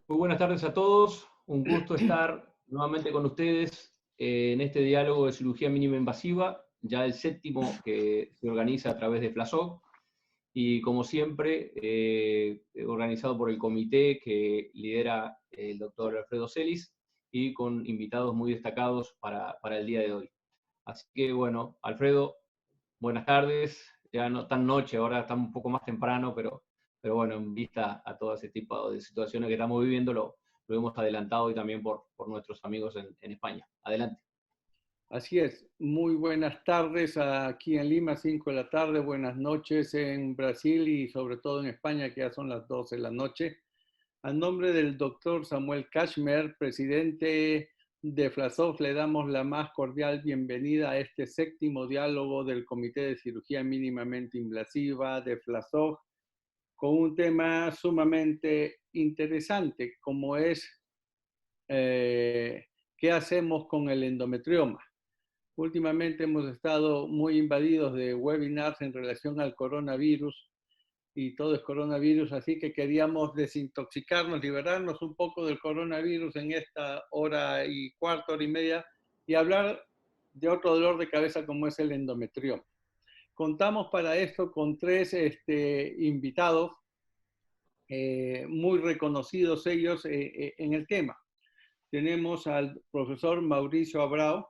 Muy buenas tardes a todos. Un gusto estar nuevamente con ustedes en este diálogo de cirugía mínima invasiva, ya el séptimo que se organiza a través de FLASOC y como siempre organizado por el comité que lidera el doctor Alfredo Celis y con invitados muy destacados para el día de hoy. Así que bueno, Alfredo, buenas tardes. Ya no tan noche, ahora está un poco más temprano, pero bueno, en vista a todo ese tipo de situaciones que estamos viviendo, lo hemos adelantado y también por nuestros amigos en España. Adelante. Así es, muy buenas tardes aquí en Lima, 5 de la tarde, buenas noches en Brasil y sobre todo en España, que ya son las 12 de la noche. A nombre del doctor Samuel Kashmer, presidente de FLASOF, le damos la más cordial bienvenida a este séptimo diálogo del Comité de Cirugía Mínimamente Invasiva de FLASOF, con un tema sumamente interesante, como es ¿qué hacemos con el endometrioma? Últimamente hemos estado muy invadidos de webinars en relación al coronavirus y todo es coronavirus, así que queríamos desintoxicarnos, liberarnos un poco del coronavirus en esta hora y cuarto, hora y media, y hablar de otro dolor de cabeza como es el endometrioma. Contamos para esto con tres invitados muy reconocidos ellos en el tema. Tenemos al profesor Mauricio Abrao,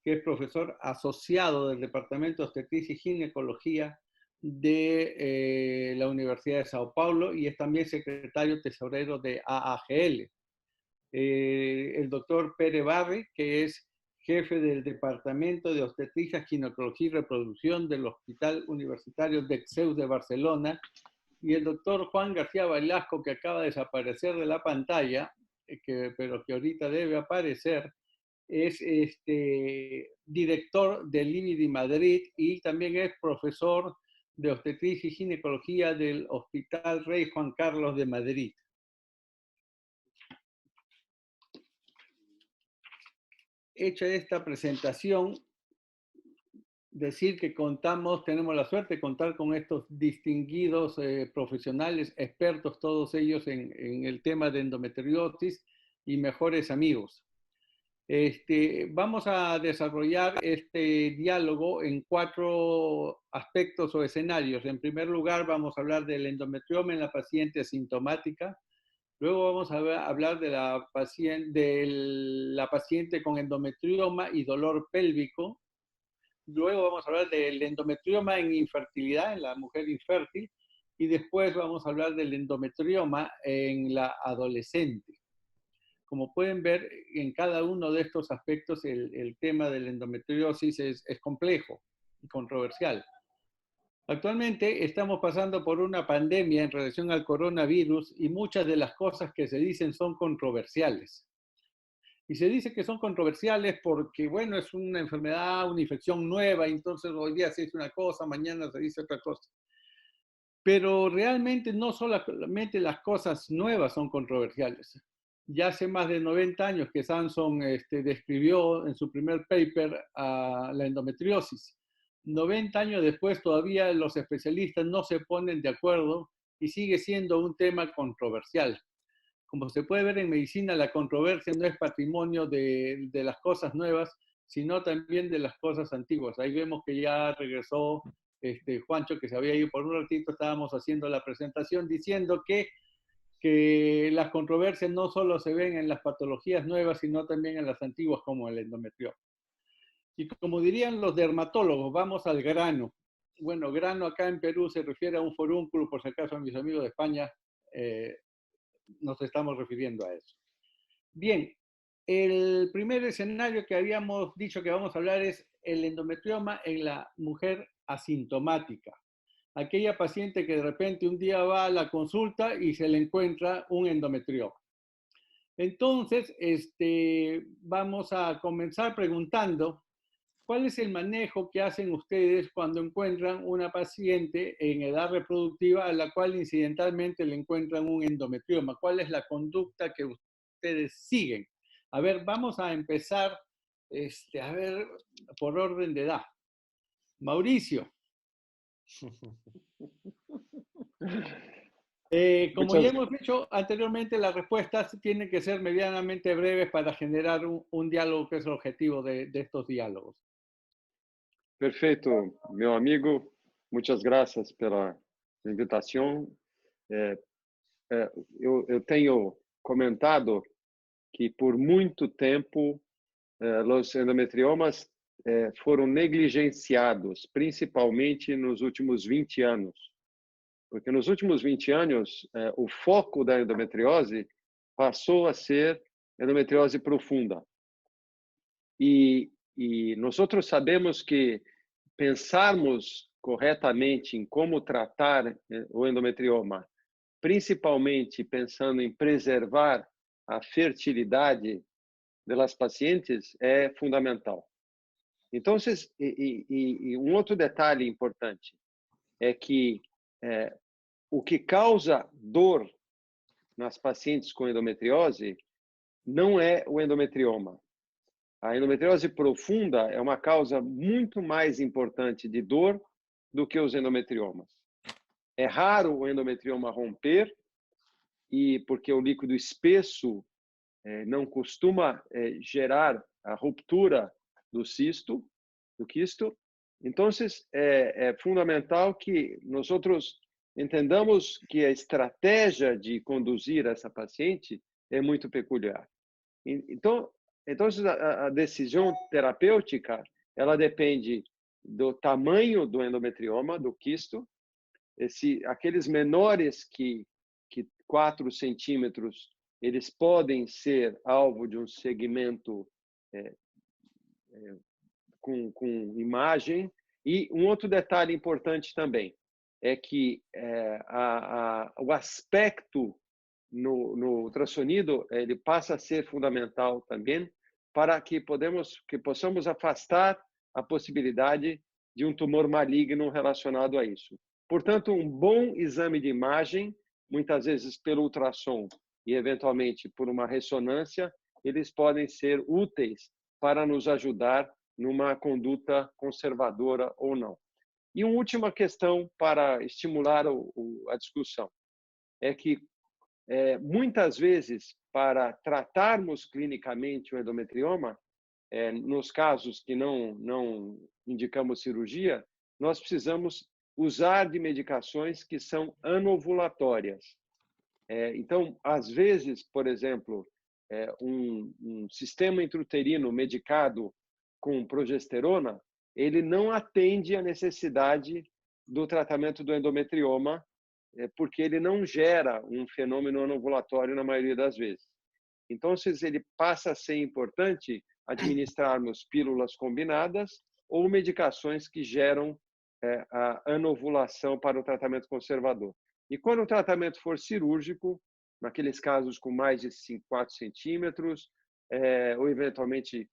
que es profesor asociado del Departamento de Obstetricia y Ginecología de la Universidad de Sao Paulo y es también secretario tesorero de AAGL. El doctor Pere Barri, que es jefe del Departamento de Obstetricia, Ginecología y Reproducción del Hospital Universitario de CSEUS de Barcelona, y el doctor Juan García Velasco, que acaba de desaparecer de la pantalla, pero que ahorita debe aparecer, es director del IBI Madrid y también es profesor de obstetricia y ginecología del Hospital Rey Juan Carlos de Madrid. Hecha esta presentación, decir que tenemos la suerte de contar con estos distinguidos profesionales, expertos todos ellos en el tema de endometriosis y mejores amigos. Vamos a desarrollar este diálogo en 4 aspectos o escenarios. En primer lugar, vamos a hablar del endometrioma en la paciente asintomática. Luego vamos a hablar de la paciente con endometrioma y dolor pélvico. Luego vamos a hablar del endometrioma en infertilidad, en la mujer infértil. Y después vamos a hablar del endometrioma en la adolescente. Como pueden ver, en cada uno de estos aspectos el tema de la endometriosis es complejo y controversial. Actualmente estamos pasando por una pandemia en relación al coronavirus y muchas de las cosas que se dicen son controversiales. Y se dice que son controversiales porque, bueno, es una enfermedad, una infección nueva, y entonces hoy día se dice una cosa, mañana se dice otra cosa. Pero realmente no solamente las cosas nuevas son controversiales. Ya hace más de 90 años que Samson describió en su primer paper la endometriosis. 90 años después todavía los especialistas no se ponen de acuerdo y sigue siendo un tema controversial. Como se puede ver en medicina, la controversia no es patrimonio de las cosas nuevas, sino también de las cosas antiguas. Ahí vemos que ya regresó Juancho, que se había ido por un ratito, estábamos haciendo la presentación diciendo que las controversias no solo se ven en las patologías nuevas, sino también en las antiguas como el endometrioma. Y como dirían los dermatólogos, vamos al grano. Bueno, grano acá en Perú se refiere a un forúnculo, por si acaso a mis amigos de España nos estamos refiriendo a eso. Bien, el primer escenario que habíamos dicho que vamos a hablar es el endometrioma en la mujer asintomática. Aquella paciente que de repente un día va a la consulta y se le encuentra un endometrioma. Entonces, vamos a comenzar preguntando, ¿cuál es el manejo que hacen ustedes cuando encuentran una paciente en edad reproductiva a la cual incidentalmente le encuentran un endometrioma? ¿Cuál es la conducta que ustedes siguen? A ver, vamos a empezar, a ver, por orden de edad. Mauricio. Como ya Muchas, hemos dicho anteriormente, las respuestas tienen que ser medianamente breves para generar un diálogo que es el objetivo de estos diálogos. perfeito, meu amigo. Muitas graças pela invitação. É, eu tenho comentado que por muito tempo os endometriomas foram negligenciados, principalmente nos últimos 20 anos. Porque nos últimos 20 anos, o foco da endometriose passou a ser endometriose profunda. E nós sabemos que pensarmos corretamente em como tratar o endometrioma, principalmente pensando em preservar a fertilidade das pacientes, é fundamental. Então, um outro detalhe importante é que o que causa dor nas pacientes com endometriose não é o endometrioma. A endometriose profunda é uma causa muito mais importante de dor do que os endometriomas. É raro o endometrioma romper, e porque o líquido espesso não costuma gerar a ruptura do quisto. Então, é fundamental que nós entendamos que a estratégia de conduzir essa paciente é muito peculiar. Então a decisão terapêutica, ela depende do tamanho do endometrioma, do quisto. Aqueles menores que 4 centímetros, eles podem ser alvo de um segmento com imagem. E um outro detalhe importante também é que o aspecto no ultrassonido ele passa a ser fundamental também para que possamos afastar a possibilidade de um tumor maligno relacionado a isso. Portanto, um bom exame de imagem, muitas vezes pelo ultrassom e eventualmente por uma ressonância, eles podem ser úteis para nos ajudar numa conduta conservadora ou não. E uma última questão para estimular a discussão é que muitas vezes, para tratarmos clinicamente o endometrioma, nos casos que não indicamos cirurgia, nós precisamos usar de medicações que são anovulatórias. Então, às vezes, por exemplo, um sistema intrauterino medicado com progesterona, ele não atende à necessidade do tratamento do endometrioma, porque ele não gera um fenômeno anovulatório na maioria das vezes. Então, ele passa a ser importante administrarmos pílulas combinadas ou medicações que geram a anovulação para o tratamento conservador. E quando o tratamento for cirúrgico, naqueles casos com mais de 4 centímetros, ou eventualmente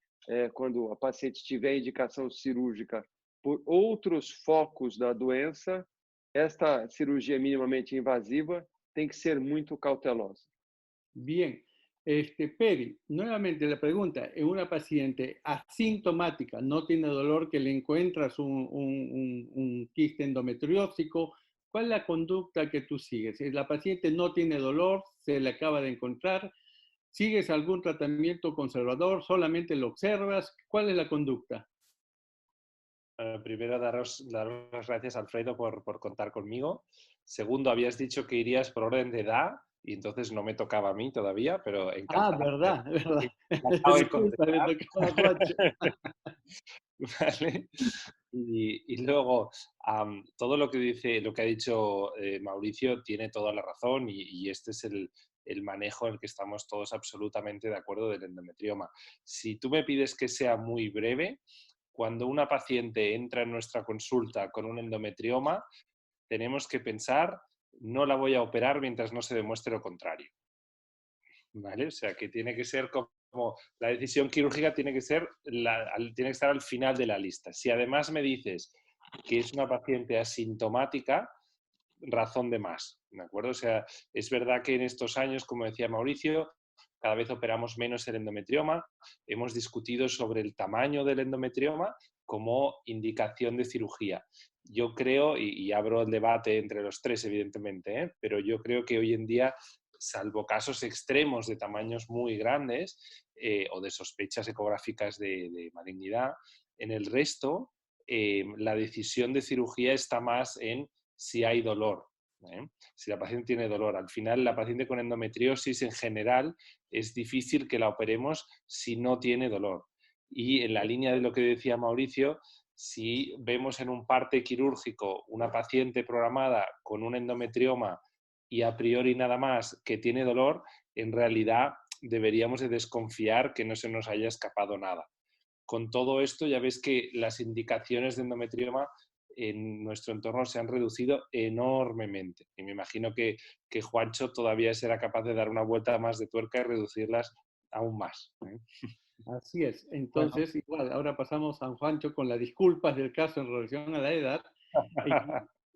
quando a paciente tiver indicação cirúrgica por outros focos da doença, esta cirurgia minimamente invasiva tem que ser muito cautelosa. Bien. Peri, nuevamente la pregunta, en una paciente asintomática, no tiene dolor, que le encuentras un quiste endometriósico, ¿cuál es la conducta que tú sigues? Si la paciente no tiene dolor, se le acaba de encontrar, ¿sigues algún tratamiento conservador? ¿Solamente lo observas? ¿Cuál es la conducta? Primero, daros las gracias, Alfredo, por contar conmigo. Segundo, habías dicho que irías por orden de edad, y entonces no me tocaba a mí todavía, pero encantado. Verdad. Encantado de contestar. Me tocaba a Juancho. ¿Vale? Y luego, todo lo que ha dicho Mauricio tiene toda la razón, y este es el manejo en el que estamos todos absolutamente de acuerdo del endometrioma. Si tú me pides que sea muy breve, cuando una paciente entra en nuestra consulta con un endometrioma, tenemos que pensar, no la voy a operar mientras no se demuestre lo contrario. ¿Vale? O sea, que tiene que ser como la decisión quirúrgica tiene que estar al final de la lista. Si además me dices que es una paciente asintomática, razón de más, ¿de acuerdo? O sea, es verdad que en estos años, como decía Mauricio, cada vez operamos menos el endometrioma. Hemos discutido sobre el tamaño del endometrioma como indicación de cirugía. yo creo, y abro el debate entre los tres, evidentemente, pero yo creo que hoy en día, salvo casos extremos de tamaños muy grandes o de sospechas ecográficas de malignidad, en el resto la decisión de cirugía está más en si hay dolor. Si la paciente tiene dolor. Al final, la paciente con endometriosis en general es difícil que la operemos si no tiene dolor. Y en la línea de lo que decía Mauricio, si vemos en un parte quirúrgico una paciente programada con un endometrioma y a priori nada más que tiene dolor, en realidad deberíamos de desconfiar que no se nos haya escapado nada. Con todo esto ya ves que las indicaciones de endometrioma en nuestro entorno se han reducido enormemente. Y me imagino que Juancho todavía será capaz de dar una vuelta más de tuerca y reducirlas aún más. Así es. Entonces, igual, ahora pasamos a Juancho con las disculpas del caso en relación a la edad.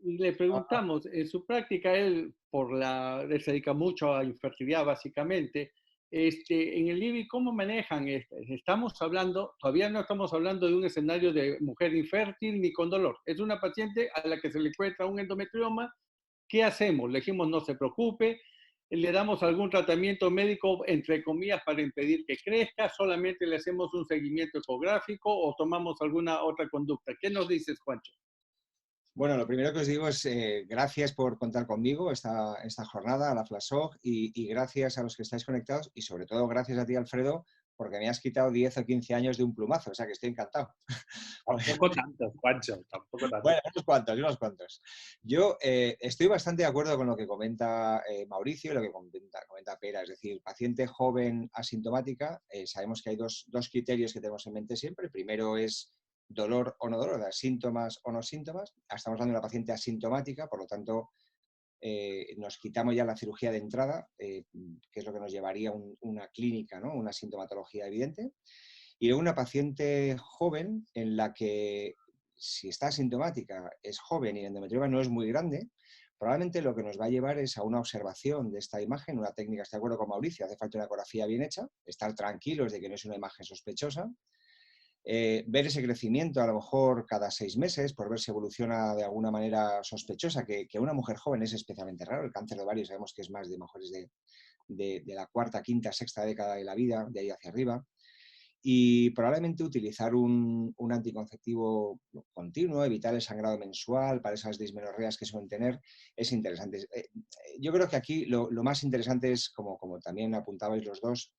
Y le preguntamos, en su práctica, él se dedica mucho a infertilidad básicamente. En el IBI, ¿cómo manejan esto? Todavía no estamos hablando de un escenario de mujer infértil ni con dolor. Es una paciente a la que se le encuentra un endometrioma. ¿Qué hacemos? Le dijimos no se preocupe, le damos algún tratamiento médico, entre comillas, para impedir que crezca, solamente le hacemos un seguimiento ecográfico o tomamos alguna otra conducta. ¿Qué nos dices, Juancho? Bueno, lo primero que os digo es gracias por contar conmigo esta jornada, a la FLASOG, y gracias a los que estáis conectados y sobre todo gracias a ti, Alfredo, porque me has quitado 10 o 15 años de un plumazo, o sea que estoy encantado. Tampoco tantos, Juancho, tampoco tantos. Bueno, unos cuantos. Yo estoy bastante de acuerdo con lo que comenta Mauricio y lo que comenta Pera, es decir, paciente joven asintomática, sabemos que hay dos criterios que tenemos en mente siempre. El primero es dolor o no dolor, síntomas o no síntomas. Estamos hablando de una paciente asintomática, por lo tanto, nos quitamos ya la cirugía de entrada, que es lo que nos llevaría a una clínica, ¿no? Una sintomatología evidente. Y luego una paciente joven en la que, si está asintomática, es joven y el endometrioma no es muy grande, probablemente lo que nos va a llevar es a una observación de esta imagen, una técnica, estoy de acuerdo con Mauricio, hace falta una ecografía bien hecha, estar tranquilos de que no es una imagen sospechosa, ver ese crecimiento a lo mejor cada 6 meses por ver si evoluciona de alguna manera sospechosa, que una mujer joven es especialmente raro. El cáncer de ovario sabemos que es más de mujeres de la cuarta, quinta, sexta década de la vida, de ahí hacia arriba. Y probablemente utilizar un anticonceptivo continuo, evitar el sangrado mensual para esas dismenorreas que suelen tener, es interesante. Yo creo que aquí lo más interesante es, como también apuntabais los dos,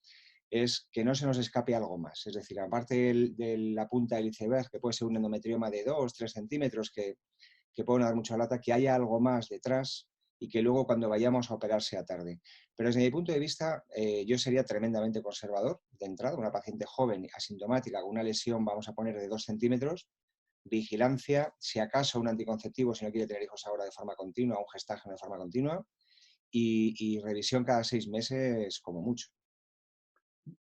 es que no se nos escape algo más. Es decir, aparte de la punta del iceberg, que puede ser un endometrioma de 2-3 centímetros, que puede dar mucha lata, que haya algo más detrás y que luego cuando vayamos a operar sea tarde. Pero desde mi punto de vista, yo sería tremendamente conservador de entrada. Una paciente joven, asintomática, con una lesión, vamos a poner de 2 centímetros, vigilancia, si acaso un anticonceptivo, si no quiere tener hijos ahora de forma continua, un gestágeno de forma continua, y revisión cada 6 meses como mucho.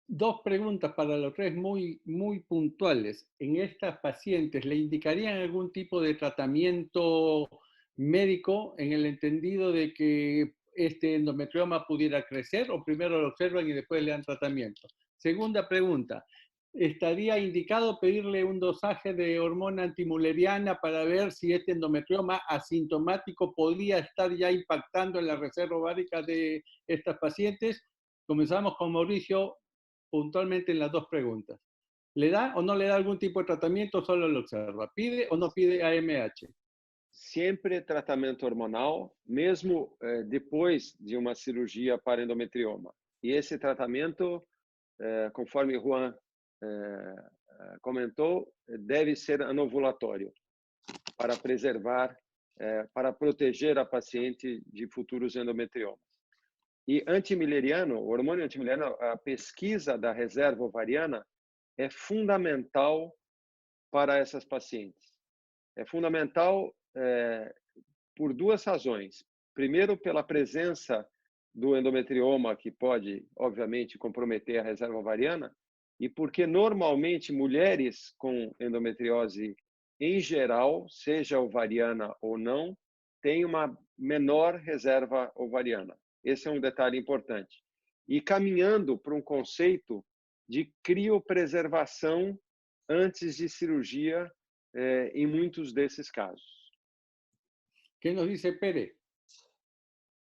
Dos preguntas para los tres muy, muy puntuales. ¿En estas pacientes le indicarían algún tipo de tratamiento médico en el entendido de que este endometrioma pudiera crecer, o primero lo observan y después le dan tratamiento? Segunda pregunta, ¿estaría indicado pedirle un dosaje de hormona antimuleriana para ver si este endometrioma asintomático podría estar ya impactando en la reserva ovárica de estas pacientes? Comenzamos con Mauricio puntualmente en las dos preguntas. ¿Le da o no le da algún tipo de tratamiento o solo lo observa? ¿Pide o no pide AMH? Sempre tratamento hormonal, mesmo depois de uma cirurgia para endometrioma. E esse tratamento, conforme Juan comentou, deve ser anovulatório para preservar, para proteger a paciente de futuros endometriomas. E antimileriano, o hormônio antimileriano, a pesquisa da reserva ovariana é fundamental para essas pacientes. É fundamental por duas razões. Primeiro, pela presença do endometrioma, que pode, obviamente, comprometer a reserva ovariana, e porque, normalmente, mulheres com endometriose, em geral, seja ovariana ou não, têm uma menor reserva ovariana. Esse é um detalhe importante. E caminhando para um conceito de criopreservação antes de cirurgia em muitos desses casos. ¿Qué nos dice Pérez?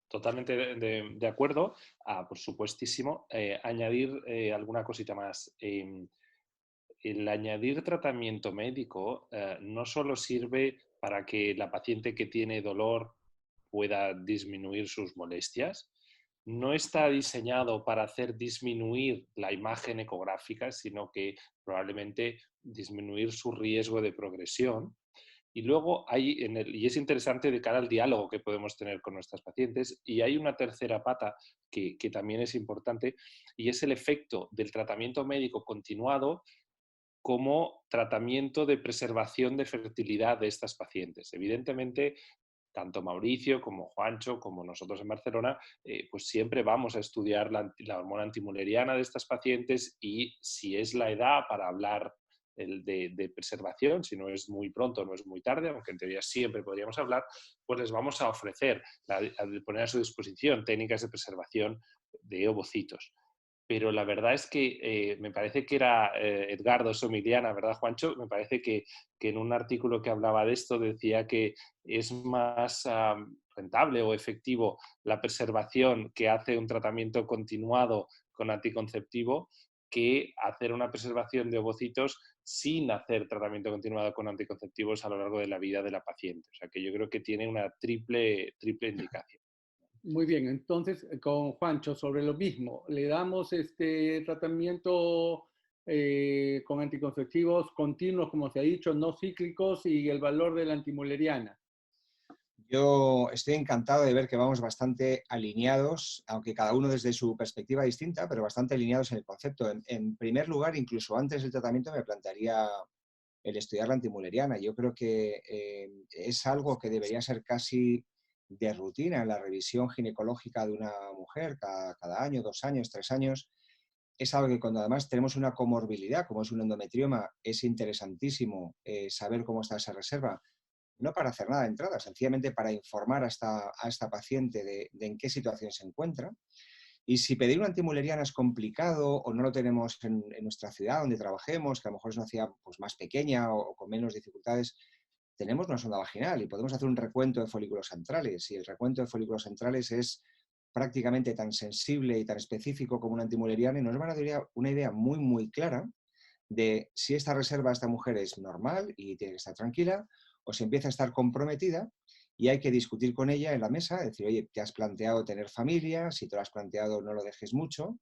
Totalmente de acuerdo. Por supuestísimo. Añadir alguna cosita más. El añadir tratamiento médico no solo sirve para que la paciente que tiene dolor pueda disminuir sus molestias, no está diseñado para hacer disminuir la imagen ecográfica, sino que probablemente disminuir su riesgo de progresión. Y luego y es interesante de cara al diálogo que podemos tener con nuestras pacientes, y hay una tercera pata que también es importante, y es el efecto del tratamiento médico continuado como tratamiento de preservación de fertilidad de estas pacientes. Evidentemente, tanto Mauricio como Juancho, como nosotros en Barcelona, pues siempre vamos a estudiar la hormona antimuleriana de estas pacientes, y si es la edad para hablar de preservación, si no es muy pronto, no es muy tarde, aunque en teoría siempre podríamos hablar, pues les vamos a ofrecer, a poner a su disposición técnicas de preservación de ovocitos. Pero la verdad es que me parece que era Edgardo Somiliana, ¿verdad, Juancho? Me parece que en un artículo que hablaba de esto decía que es más rentable o efectivo la preservación que hace un tratamiento continuado con anticonceptivo que hacer una preservación de ovocitos sin hacer tratamiento continuado con anticonceptivos a lo largo de la vida de la paciente. O sea que yo creo que tiene una triple indicación. Muy bien, entonces con Juancho sobre lo mismo, le damos este tratamiento con anticonceptivos continuos, como se ha dicho, no cíclicos, y el valor de la antimuleriana. Yo estoy encantado de ver que vamos bastante alineados, aunque cada uno desde su perspectiva distinta, pero bastante alineados en el concepto. En primer lugar, incluso antes del tratamiento me plantearía el estudiar la antimuleriana. Yo creo que es algo que debería ser casi de rutina en la revisión ginecológica de una mujer cada año, 2 años, 3 años. Es algo que cuando además tenemos una comorbilidad, como es un endometrioma, es interesantísimo saber cómo está esa reserva. No para hacer nada de entrada, sencillamente para informar a esta paciente de en qué situación se encuentra. Y si pedir una antimuleriana es complicado o no lo tenemos en nuestra ciudad donde trabajemos, que a lo mejor es una ciudad pues, más pequeña o con menos dificultades, tenemos una sonda vaginal y podemos hacer un recuento de folículos centrales. Y el recuento de folículos centrales es prácticamente tan sensible y tan específico como una antimuleriana, y nos va a dar una idea muy, muy clara de si esta reserva a esta mujer es normal y tiene que estar tranquila, o si empieza a estar comprometida y hay que discutir con ella en la mesa, decir, oye, te has planteado tener familia, si te lo has planteado no lo dejes mucho,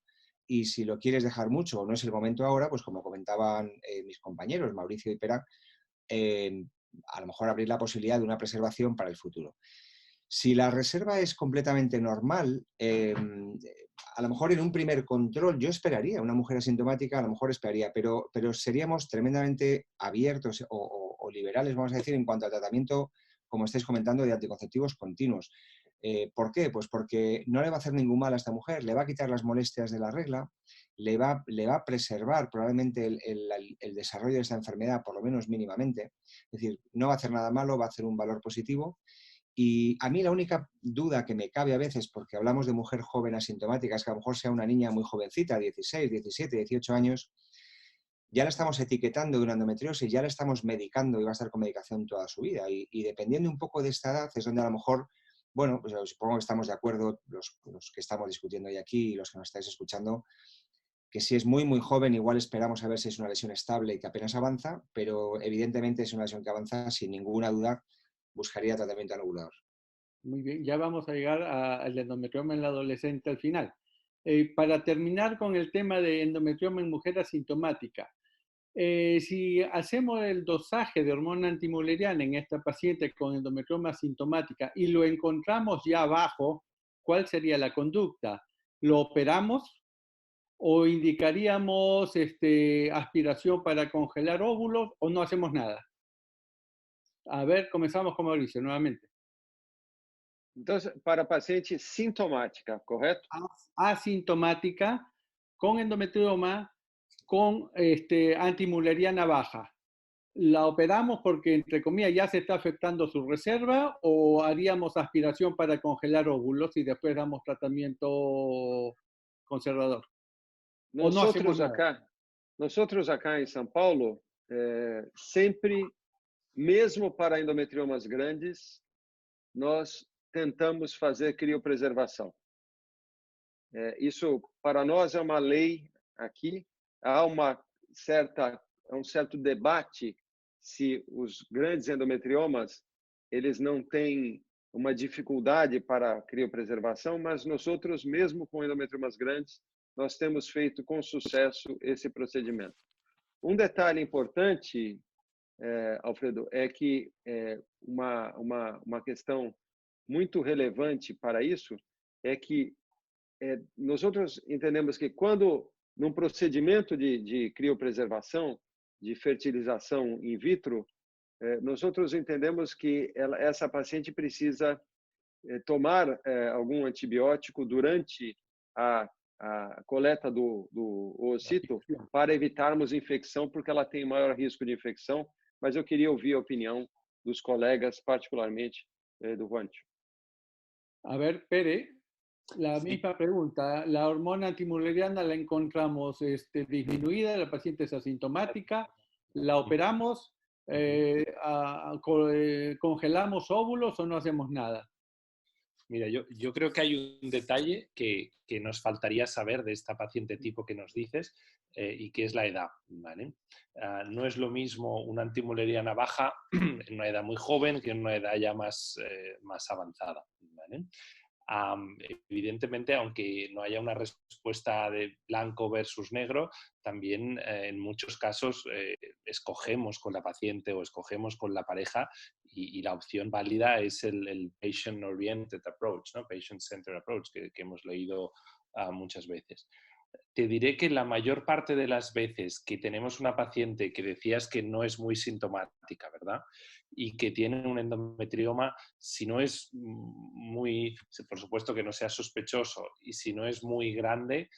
y si lo quieres dejar mucho o no es el momento ahora, pues como comentaban mis compañeros, Mauricio y Pera, a lo mejor abrir la posibilidad de una preservación para el futuro. Si la reserva es completamente normal, a lo mejor en un primer control yo esperaría, una mujer asintomática a lo mejor esperaría, pero seríamos tremendamente abiertos o liberales, vamos a decir, en cuanto al tratamiento, como estáis comentando, de anticonceptivos continuos. ¿Por qué? Pues porque no le va a hacer ningún mal a esta mujer, le va a quitar las molestias de la regla, le va a preservar probablemente el desarrollo de esta enfermedad, por lo menos mínimamente. Es decir, no va a hacer nada malo, va a hacer un valor positivo. Y a mí la única duda que me cabe a veces, porque hablamos de mujer joven asintomática, es que a lo mejor sea una niña muy jovencita, 16, 17, 18 años, ya la estamos etiquetando de una endometriosis, ya la estamos medicando y va a estar con medicación toda su vida. Y dependiendo un poco de esta edad es donde a lo mejor, bueno, pues supongo que estamos de acuerdo los que estamos discutiendo hoy aquí y los que nos estáis escuchando, que si es muy, muy joven, igual esperamos a ver si es una lesión estable y que apenas avanza, pero evidentemente es una lesión que avanza, sin ninguna duda, buscaría tratamiento anulador. Muy bien, ya vamos a llegar al endometrioma en la adolescente al final. Para terminar con el tema de endometrioma en mujer asintomática, si hacemos el dosaje de hormona antimuleriana en esta paciente con endometrioma asintomática y lo encontramos ya bajo, ¿cuál sería la conducta? ¿Lo operamos o indicaríamos aspiración para congelar óvulos o no hacemos nada? A ver, comenzamos con Mauricio nuevamente. Entonces, para paciente sintomática, ¿correcto? Asintomática, con endometrioma, con antimuleriana baja. ¿La operamos porque, entre comillas, ya se está afectando su reserva, o haríamos aspiración para congelar óvulos y después damos tratamiento conservador? ¿O no hacemos nada? Nosotros acá em São Paulo, sempre, mesmo para endometriomas grandes, nós tentamos fazer criopreservação. Isso, para nós, é uma lei aqui. Há um certo debate se os grandes endometriomas eles não têm uma dificuldade para criopreservação, mas nós outros, mesmo com endometriomas grandes, nós temos feito com sucesso esse procedimento. Um detalhe importante, Alfredo, é que uma questão muito relevante para isso é que nós outros entendemos que quando, num procedimento de criopreservação, de fertilização in vitro, nós outros entendemos que essa paciente precisa tomar algum antibiótico durante a coleta do ovocito para evitarmos infecção, porque ela tem maior risco de infecção. Mas eu queria ouvir a opinião dos colegas, particularmente do Juancho. A ver, Pere, la misma pregunta. La hormona antimuleriana la encontramos disminuida, la paciente es asintomática, la operamos, congelamos óvulos o no hacemos nada. Mira, yo creo que hay un detalle que nos faltaría saber de esta paciente tipo que nos dices y que es la edad, ¿vale? No es lo mismo una antimuleriana baja en una edad muy joven que en una edad ya más avanzada, ¿vale? Evidentemente, aunque no haya una respuesta de blanco versus negro, también en muchos casos escogemos con la paciente o escogemos con la pareja y la opción válida es el patient-oriented approach, ¿no? Patient-centered approach, que hemos leído muchas veces. Te diré que la mayor parte de las veces que tenemos una paciente que decías que no es muy sintomática, ¿verdad? Y que tiene un endometrioma, si no es muy, por supuesto que no sea sospechoso, y si no es muy grande,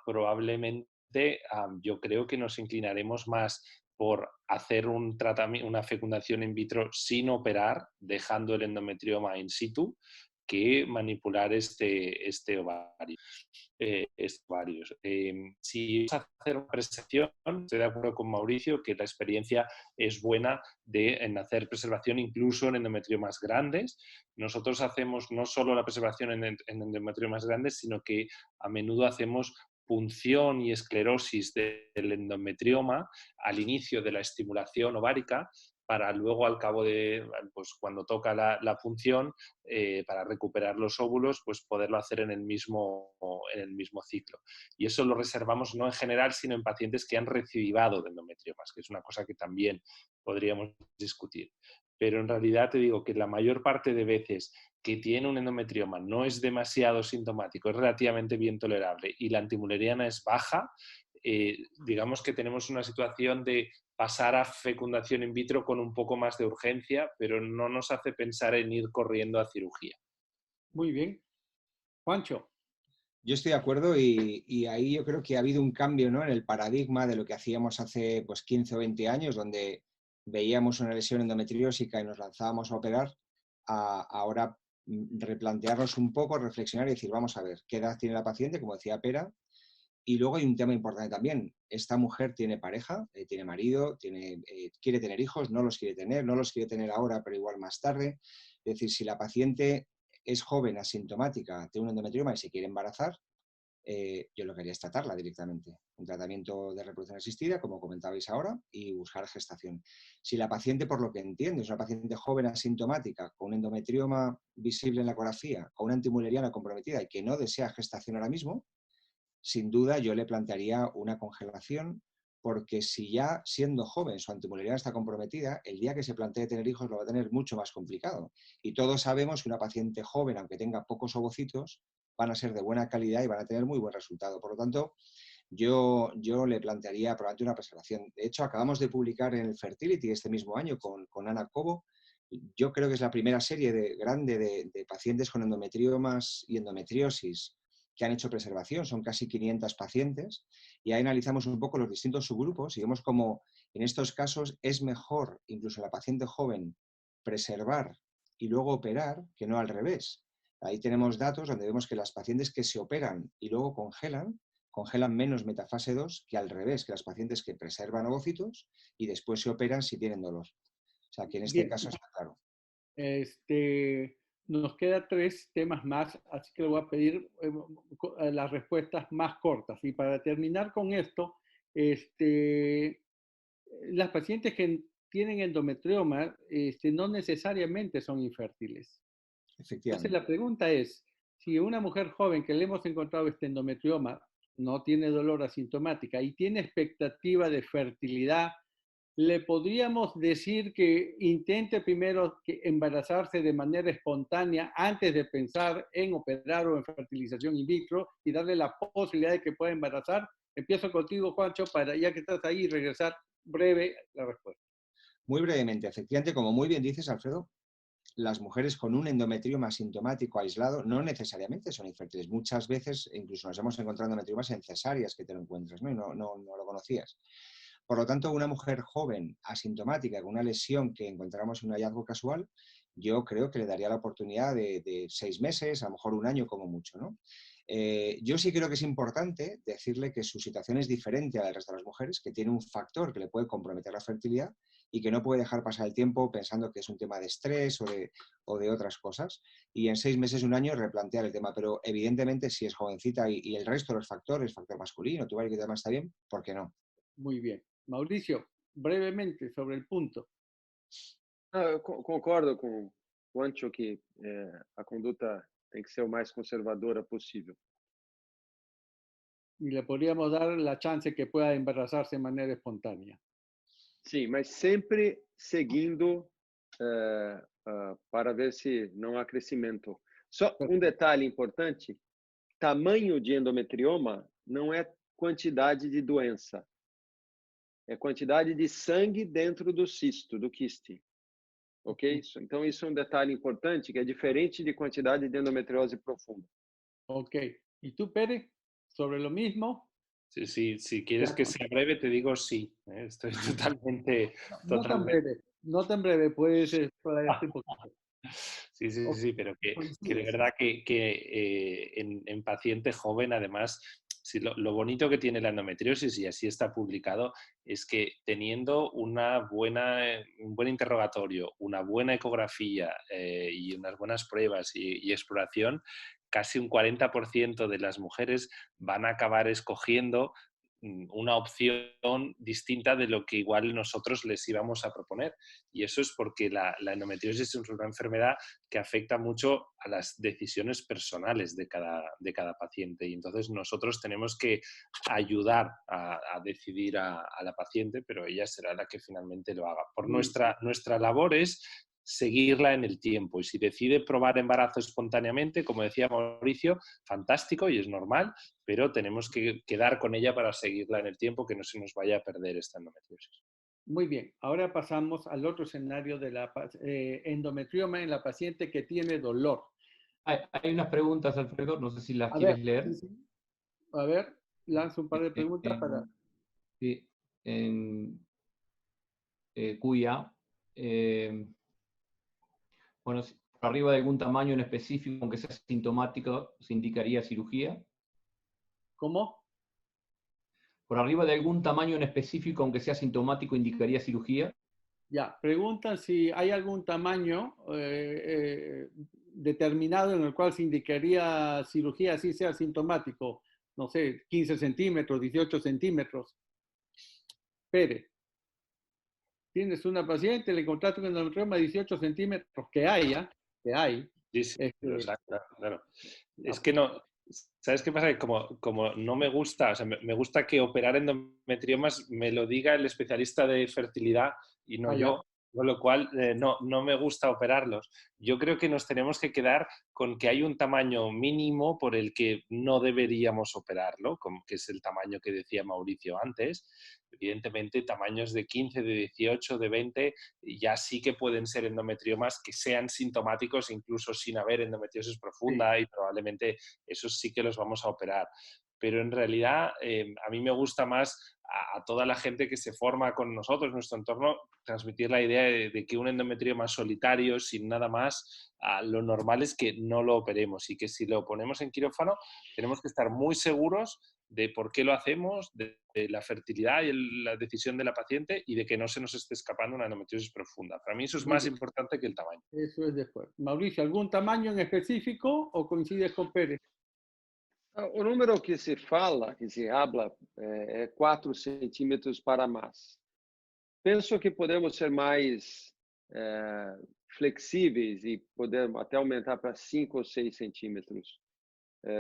probablemente yo creo que nos inclinaremos más por hacer un tratamiento, una fecundación in vitro sin operar, dejando el endometrioma in situ, que manipular este ovario. Si vas a hacer una preservación, estoy de acuerdo con Mauricio que la experiencia es buena en hacer preservación incluso en endometriomas grandes. Nosotros hacemos no solo la preservación en endometriomas grandes, sino que a menudo hacemos punción y esclerosis del endometrioma al inicio de la estimulación ovárica, para luego al cabo de, pues cuando toca la punción, para recuperar los óvulos, pues poderlo hacer en el mismo ciclo. Y eso lo reservamos no en general, sino en pacientes que han recidivado de endometriomas, que es una cosa que también podríamos discutir. Pero en realidad te digo que la mayor parte de veces que tiene un endometrioma no es demasiado sintomático, es relativamente bien tolerable y la antimuleriana es baja, digamos que tenemos una situación de pasar a fecundación in vitro con un poco más de urgencia, pero no nos hace pensar en ir corriendo a cirugía. Muy bien. Juancho. Yo estoy de acuerdo y ahí yo creo que ha habido un cambio, ¿no?, en el paradigma de lo que hacíamos hace pues, 15 o 20 años, donde veíamos una lesión endometriósica y nos lanzábamos a operar, a ahora replantearnos un poco, reflexionar y decir, vamos a ver, ¿qué edad tiene la paciente? Como decía Pera. Y luego hay un tema importante también. Esta mujer tiene pareja, tiene marido, quiere tener hijos, no los quiere tener ahora, pero igual más tarde. Es decir, si la paciente es joven, asintomática, tiene un endometrioma y se quiere embarazar, yo lo que haría es tratarla directamente. Un tratamiento de reproducción asistida, como comentabais ahora, y buscar gestación. Si la paciente, por lo que entiendo, es una paciente joven asintomática, con un endometrioma visible en la ecografía, con una antimuleriana comprometida y que no desea gestación ahora mismo, sin duda yo le plantearía una congelación, porque si ya siendo joven su antimuleriana está comprometida, el día que se plantee tener hijos lo va a tener mucho más complicado. Y todos sabemos que una paciente joven, aunque tenga pocos ovocitos, van a ser de buena calidad y van a tener muy buen resultado. Por lo tanto, yo le plantearía probablemente una preservación. De hecho, acabamos de publicar en el Fertility este mismo año con Ana Cobo. Yo creo que es la primera serie grande de pacientes con endometriomas y endometriosis que han hecho preservación, son casi 500 pacientes, y ahí analizamos un poco los distintos subgrupos y vemos cómo en estos casos es mejor, incluso en la paciente joven, preservar y luego operar que no al revés. Ahí tenemos datos donde vemos que las pacientes que se operan y luego congelan menos metafase 2 que al revés, que las pacientes que preservan ovocitos y después se operan si tienen dolor. O sea, que en este caso está claro. Nos quedan 3 temas más, así que le voy a pedir las respuestas más cortas. Y para terminar con esto, las pacientes que tienen endometrioma no necesariamente son infértiles. Entonces Efectivamente. la pregunta es, si una mujer joven que le hemos encontrado este endometrioma no tiene dolor asintomática y tiene expectativa de fertilidad, ¿le podríamos decir que intente primero embarazarse de manera espontánea antes de pensar en operar o en fertilización in vitro y darle la posibilidad de que pueda embarazar? Empiezo contigo, Juancho, para ya que estás ahí regresar breve la respuesta. Muy brevemente, efectivamente, como muy bien dices, Alfredo, las mujeres con un endometrioma asintomático aislado no necesariamente son infértiles. Muchas veces incluso nos hemos encontrado endometriomas en cesáreas que te lo encuentras, ¿no? Y no lo conocías. Por lo tanto, una mujer joven, asintomática, con una lesión que encontramos en un hallazgo casual, yo creo que le daría la oportunidad de 6 meses, a lo mejor un año como mucho, ¿no? Yo sí creo que es importante decirle que su situación es diferente a la del resto de las mujeres, que tiene un factor que le puede comprometer la fertilidad y que no puede dejar pasar el tiempo pensando que es un tema de estrés o de otras cosas. Y en 6 meses, un año, replantear el tema. Pero evidentemente, si es jovencita y el resto de los factores, factor masculino, tu que demás está bien, ¿por qué no? Muy bien. Mauricio, brevemente sobre el punto. Eu concordo com o Ancho que a conduta tem que ser o mais conservadora possível. Y le podríamos dar la chance que pueda embarazarse de manera espontánea. Sim, mas sempre seguindo para ver se não há crescimento. Só um detalhe importante: tamanho de endometrioma não é quantidade de doença, é quantidade de sangue dentro do cisto, do quiste. Ok? Então, isso é um detalhe importante, que é diferente de quantidade de endometriose profunda. Ok. ¿Y tú, Pérez? ¿Sobre lo mismo? Sí, sí, si quieres que sea breve, te digo sí. Estoy totalmente, No tan totalmente. breve, no tan breve, puedes explayarte un poquito. Sí, sí, Ok, sí, pero que de coincides. verdad que en paciente joven, además, sí, lo bonito que tiene la endometriosis, y así está publicado, es que teniendo un buen interrogatorio, una buena ecografía y unas buenas pruebas y exploración, casi un 40% de las mujeres van a acabar escogiendo una opción distinta de lo que igual nosotros les íbamos a proponer. Y eso es porque la endometriosis es una enfermedad que afecta mucho a las decisiones personales de cada paciente. Y entonces nosotros tenemos que ayudar a decidir a la paciente, pero ella será la que finalmente lo haga. Por nuestra labor es seguirla en el tiempo. Y si decide probar embarazo espontáneamente, como decía Mauricio, fantástico y es normal, pero tenemos que quedar con ella para seguirla en el tiempo, que no se nos vaya a perder esta endometriosis. Muy bien, ahora pasamos al otro escenario de la endometrioma en la paciente que tiene dolor. Hay unas preguntas, Alfredo, no sé si las A quieres ver, leer. sí, sí. A ver, lanzo un par de preguntas para... Sí, en cuya, bueno, si por arriba de algún tamaño en específico, aunque sea sintomático, se indicaría cirugía. ¿Cómo? Por arriba de algún tamaño en específico, aunque sea sintomático, indicaría cirugía. Ya, preguntan si hay algún tamaño determinado en el cual se indicaría cirugía, así sea sintomático. No sé, 15 centímetros, 18 centímetros. Pérez, tienes una paciente, le encontraste un endometrioma de 18 centímetros, que hay. Sí, sí, claro. Es que no, ¿sabes qué pasa? Que como no me gusta, o sea, me gusta que operar endometriomas me lo diga el especialista de fertilidad y no yo, con lo cual no me gusta operarlos. Yo creo que nos tenemos que quedar con que hay un tamaño mínimo por el que no deberíamos operarlo, como que es el tamaño que decía Mauricio antes. Evidentemente, tamaños de 15, de 18, de 20, ya sí que pueden ser endometriomas que sean sintomáticos incluso sin haber endometriosis profunda, y probablemente esos sí que los vamos a operar. Pero en realidad a mí me gusta más a toda la gente que se forma con nosotros, nuestro entorno, transmitir la idea de que un endometrioma solitario, sin nada más, lo normal es que no lo operemos y que si lo ponemos en quirófano tenemos que estar muy seguros de por qué lo hacemos, de la fertilidad y la decisión de la paciente y de que no se nos esté escapando una endometriosis profunda. Para mí eso es más importante que el tamaño. Eso es después. Mauricio, ¿algún tamaño en específico o coincides con Pérez? O número que se fala, que se habla, é 4 centímetros para mais. Penso que podemos ser mais flexíveis e podemos até aumentar para 5 ou 6 centímetros.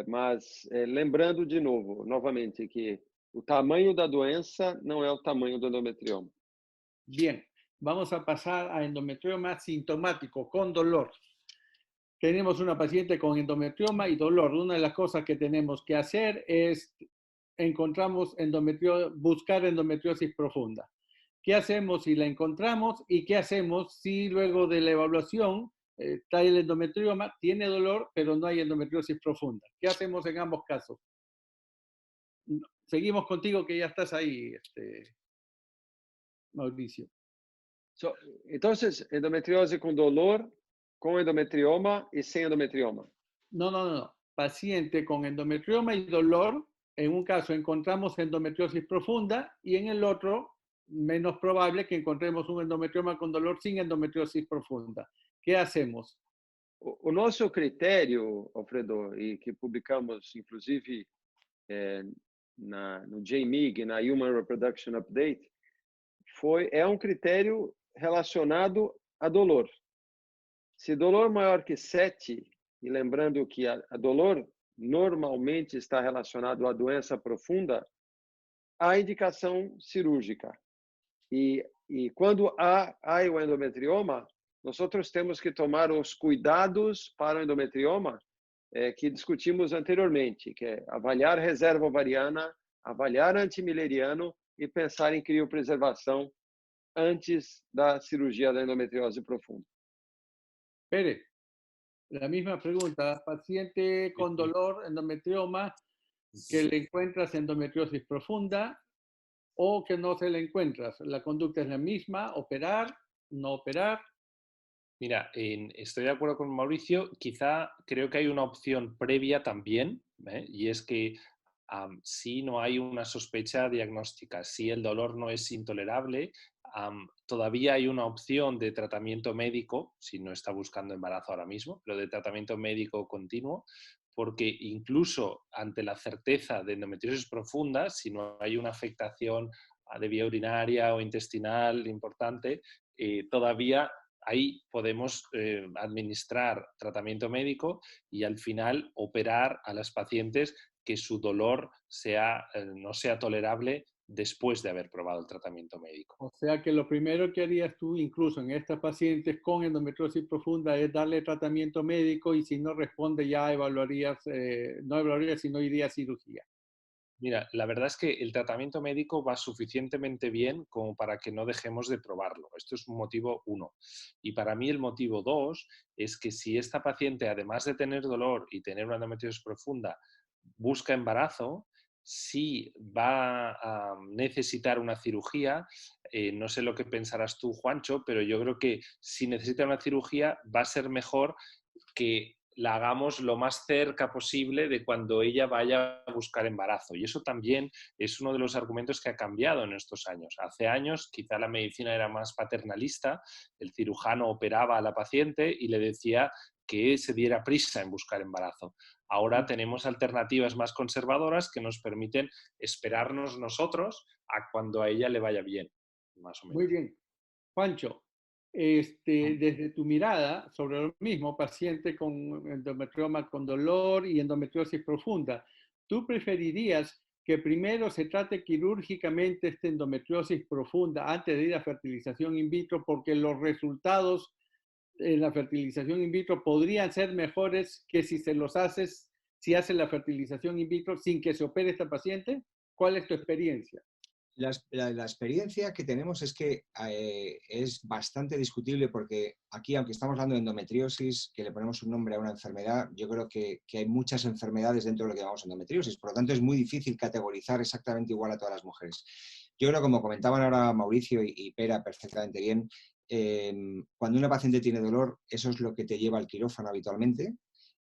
Mas lembrando de novo, novamente, que o tamanho da doença não é o tamanho do endometrioma. Bien, vamos a pasar a endometrioma sintomático, con dolor. Tenemos una paciente con endometrioma y dolor. Una de las cosas que tenemos que hacer es buscar endometriosis profunda. ¿Qué hacemos si la encontramos y qué hacemos si luego de la evaluación está el endometrioma, tiene dolor, pero no hay endometriosis profunda? ¿Qué hacemos en ambos casos? Seguimos contigo que ya estás ahí, Mauricio. Entonces, endometriose com dolor, com endometrioma e sem endometrioma. No. Paciente con endometrioma y dolor, en un caso encontramos endometriosis profunda y en el otro, menos probable que encontremos un endometrioma con dolor sin endometriosis profunda. ¿Qué hacemos? O nosso critério, Alfredo, e que publicamos, inclusive, no JMIG, na Human Reproduction Update, é um critério relacionado a dolor. Se dolor maior que 7, e lembrando que a dor normalmente está relacionado à doença profunda, há indicação cirúrgica. E quando há o endometrioma, nós temos que tomar os cuidados para o endometrioma que discutimos anteriormente, que é avaliar reserva ovariana, avaliar antimileriano e pensar em criopreservação antes da cirurgia da endometriose profunda. Pérez, la misma pregunta. Paciente con dolor, endometrioma, que le encuentras endometriosis profunda o que no se le encuentras. ¿La conducta es la misma? ¿Operar? ¿No operar? Mira, estoy de acuerdo con Mauricio. Quizá creo que hay una opción previa también, y es que si no hay una sospecha diagnóstica, si el dolor no es intolerable, todavía hay una opción de tratamiento médico, si no está buscando embarazo ahora mismo, pero de tratamiento médico continuo, porque incluso ante la certeza de endometriosis profunda, si no hay una afectación de vía urinaria o intestinal importante, todavía ahí podemos administrar tratamiento médico y al final operar a las pacientes que su dolor no sea tolerable después de haber probado el tratamiento médico. O sea que lo primero que harías tú, incluso en estas pacientes con endometriosis profunda, es darle tratamiento médico y si no responde ya evaluarías, no evaluarías, sino iría a cirugía. Mira, la verdad es que el tratamiento médico va suficientemente bien como para que no dejemos de probarlo. Esto es un motivo 1. Y para mí el motivo 2 es que si esta paciente, además de tener dolor y tener una endometriosis profunda, busca embarazo, si va a necesitar una cirugía, no sé lo que pensarás tú, Juancho, pero yo creo que si necesita una cirugía va a ser mejor que la hagamos lo más cerca posible de cuando ella vaya a buscar embarazo. Y eso también es uno de los argumentos que ha cambiado en estos años. Hace años quizá la medicina era más paternalista, el cirujano operaba a la paciente y le decía que se diera prisa en buscar embarazo. Ahora tenemos alternativas más conservadoras que nos permiten esperarnos nosotros a cuando a ella le vaya bien, más o menos. Muy bien. Juancho, desde tu mirada sobre lo mismo, paciente con endometrioma con dolor y endometriosis profunda, ¿tú preferirías que primero se trate quirúrgicamente esta endometriosis profunda antes de ir a fertilización in vitro porque los resultados en la fertilización in vitro podrían ser mejores que si haces la fertilización in vitro sin que se opere esta paciente? ¿Cuál es tu experiencia? La experiencia que tenemos es que es bastante discutible porque aquí, aunque estamos hablando de endometriosis, que le ponemos un nombre a una enfermedad, yo creo que hay muchas enfermedades dentro de lo que llamamos endometriosis. Por lo tanto, es muy difícil categorizar exactamente igual a todas las mujeres. Yo creo, como comentaban ahora Mauricio y Pera perfectamente bien, cuando una paciente tiene dolor, eso es lo que te lleva al quirófano habitualmente.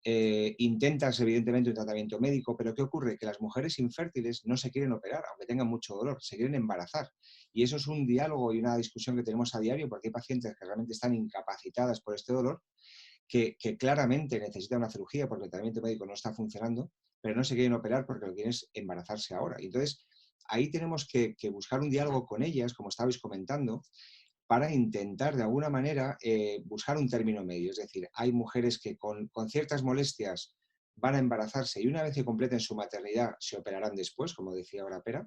intentas evidentemente un tratamiento médico, pero ¿qué ocurre? Que las mujeres infértiles no se quieren operar, aunque tengan mucho dolor, se quieren embarazar. Y eso es un diálogo y una discusión que tenemos a diario, porque hay pacientes que realmente están incapacitadas por este dolor, que claramente necesitan una cirugía porque el tratamiento médico no está funcionando, pero no se quieren operar porque lo que quieren es embarazarse ahora. Y entonces, ahí tenemos que buscar un diálogo con ellas, como estabais comentando, para intentar de alguna manera buscar un término medio. Es decir, hay mujeres que con ciertas molestias van a embarazarse y una vez que completen su maternidad se operarán después, como decía ahora Pera,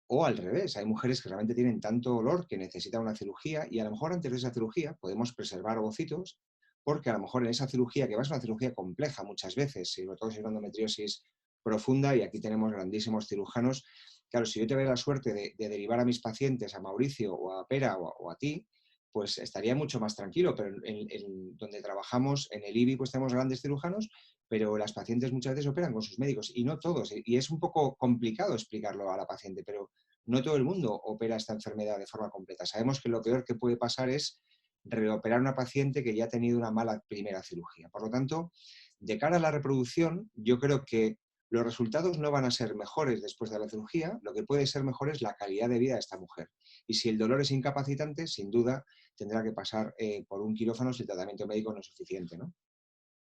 o al revés, hay mujeres que realmente tienen tanto dolor que necesitan una cirugía y a lo mejor antes de esa cirugía podemos preservar ovocitos porque a lo mejor en esa cirugía, que va a ser una cirugía compleja muchas veces, sobre todo si es una endometriosis profunda, y aquí tenemos grandísimos cirujanos. Claro, si yo tuviera la suerte de derivar a mis pacientes, a Mauricio o a Pera o a ti, pues estaría mucho más tranquilo, pero en donde trabajamos, en el IBI, pues tenemos grandes cirujanos, pero las pacientes muchas veces operan con sus médicos, y no todos, y es un poco complicado explicarlo a la paciente, pero no todo el mundo opera esta enfermedad de forma completa. Sabemos que lo peor que puede pasar es reoperar a una paciente que ya ha tenido una mala primera cirugía. Por lo tanto, de cara a la reproducción, yo creo que los resultados no van a ser mejores después de la cirugía, lo que puede ser mejor es la calidad de vida de esta mujer. Y si el dolor es incapacitante, sin duda tendrá que pasar por un quirófano si el tratamiento médico no es suficiente, ¿no?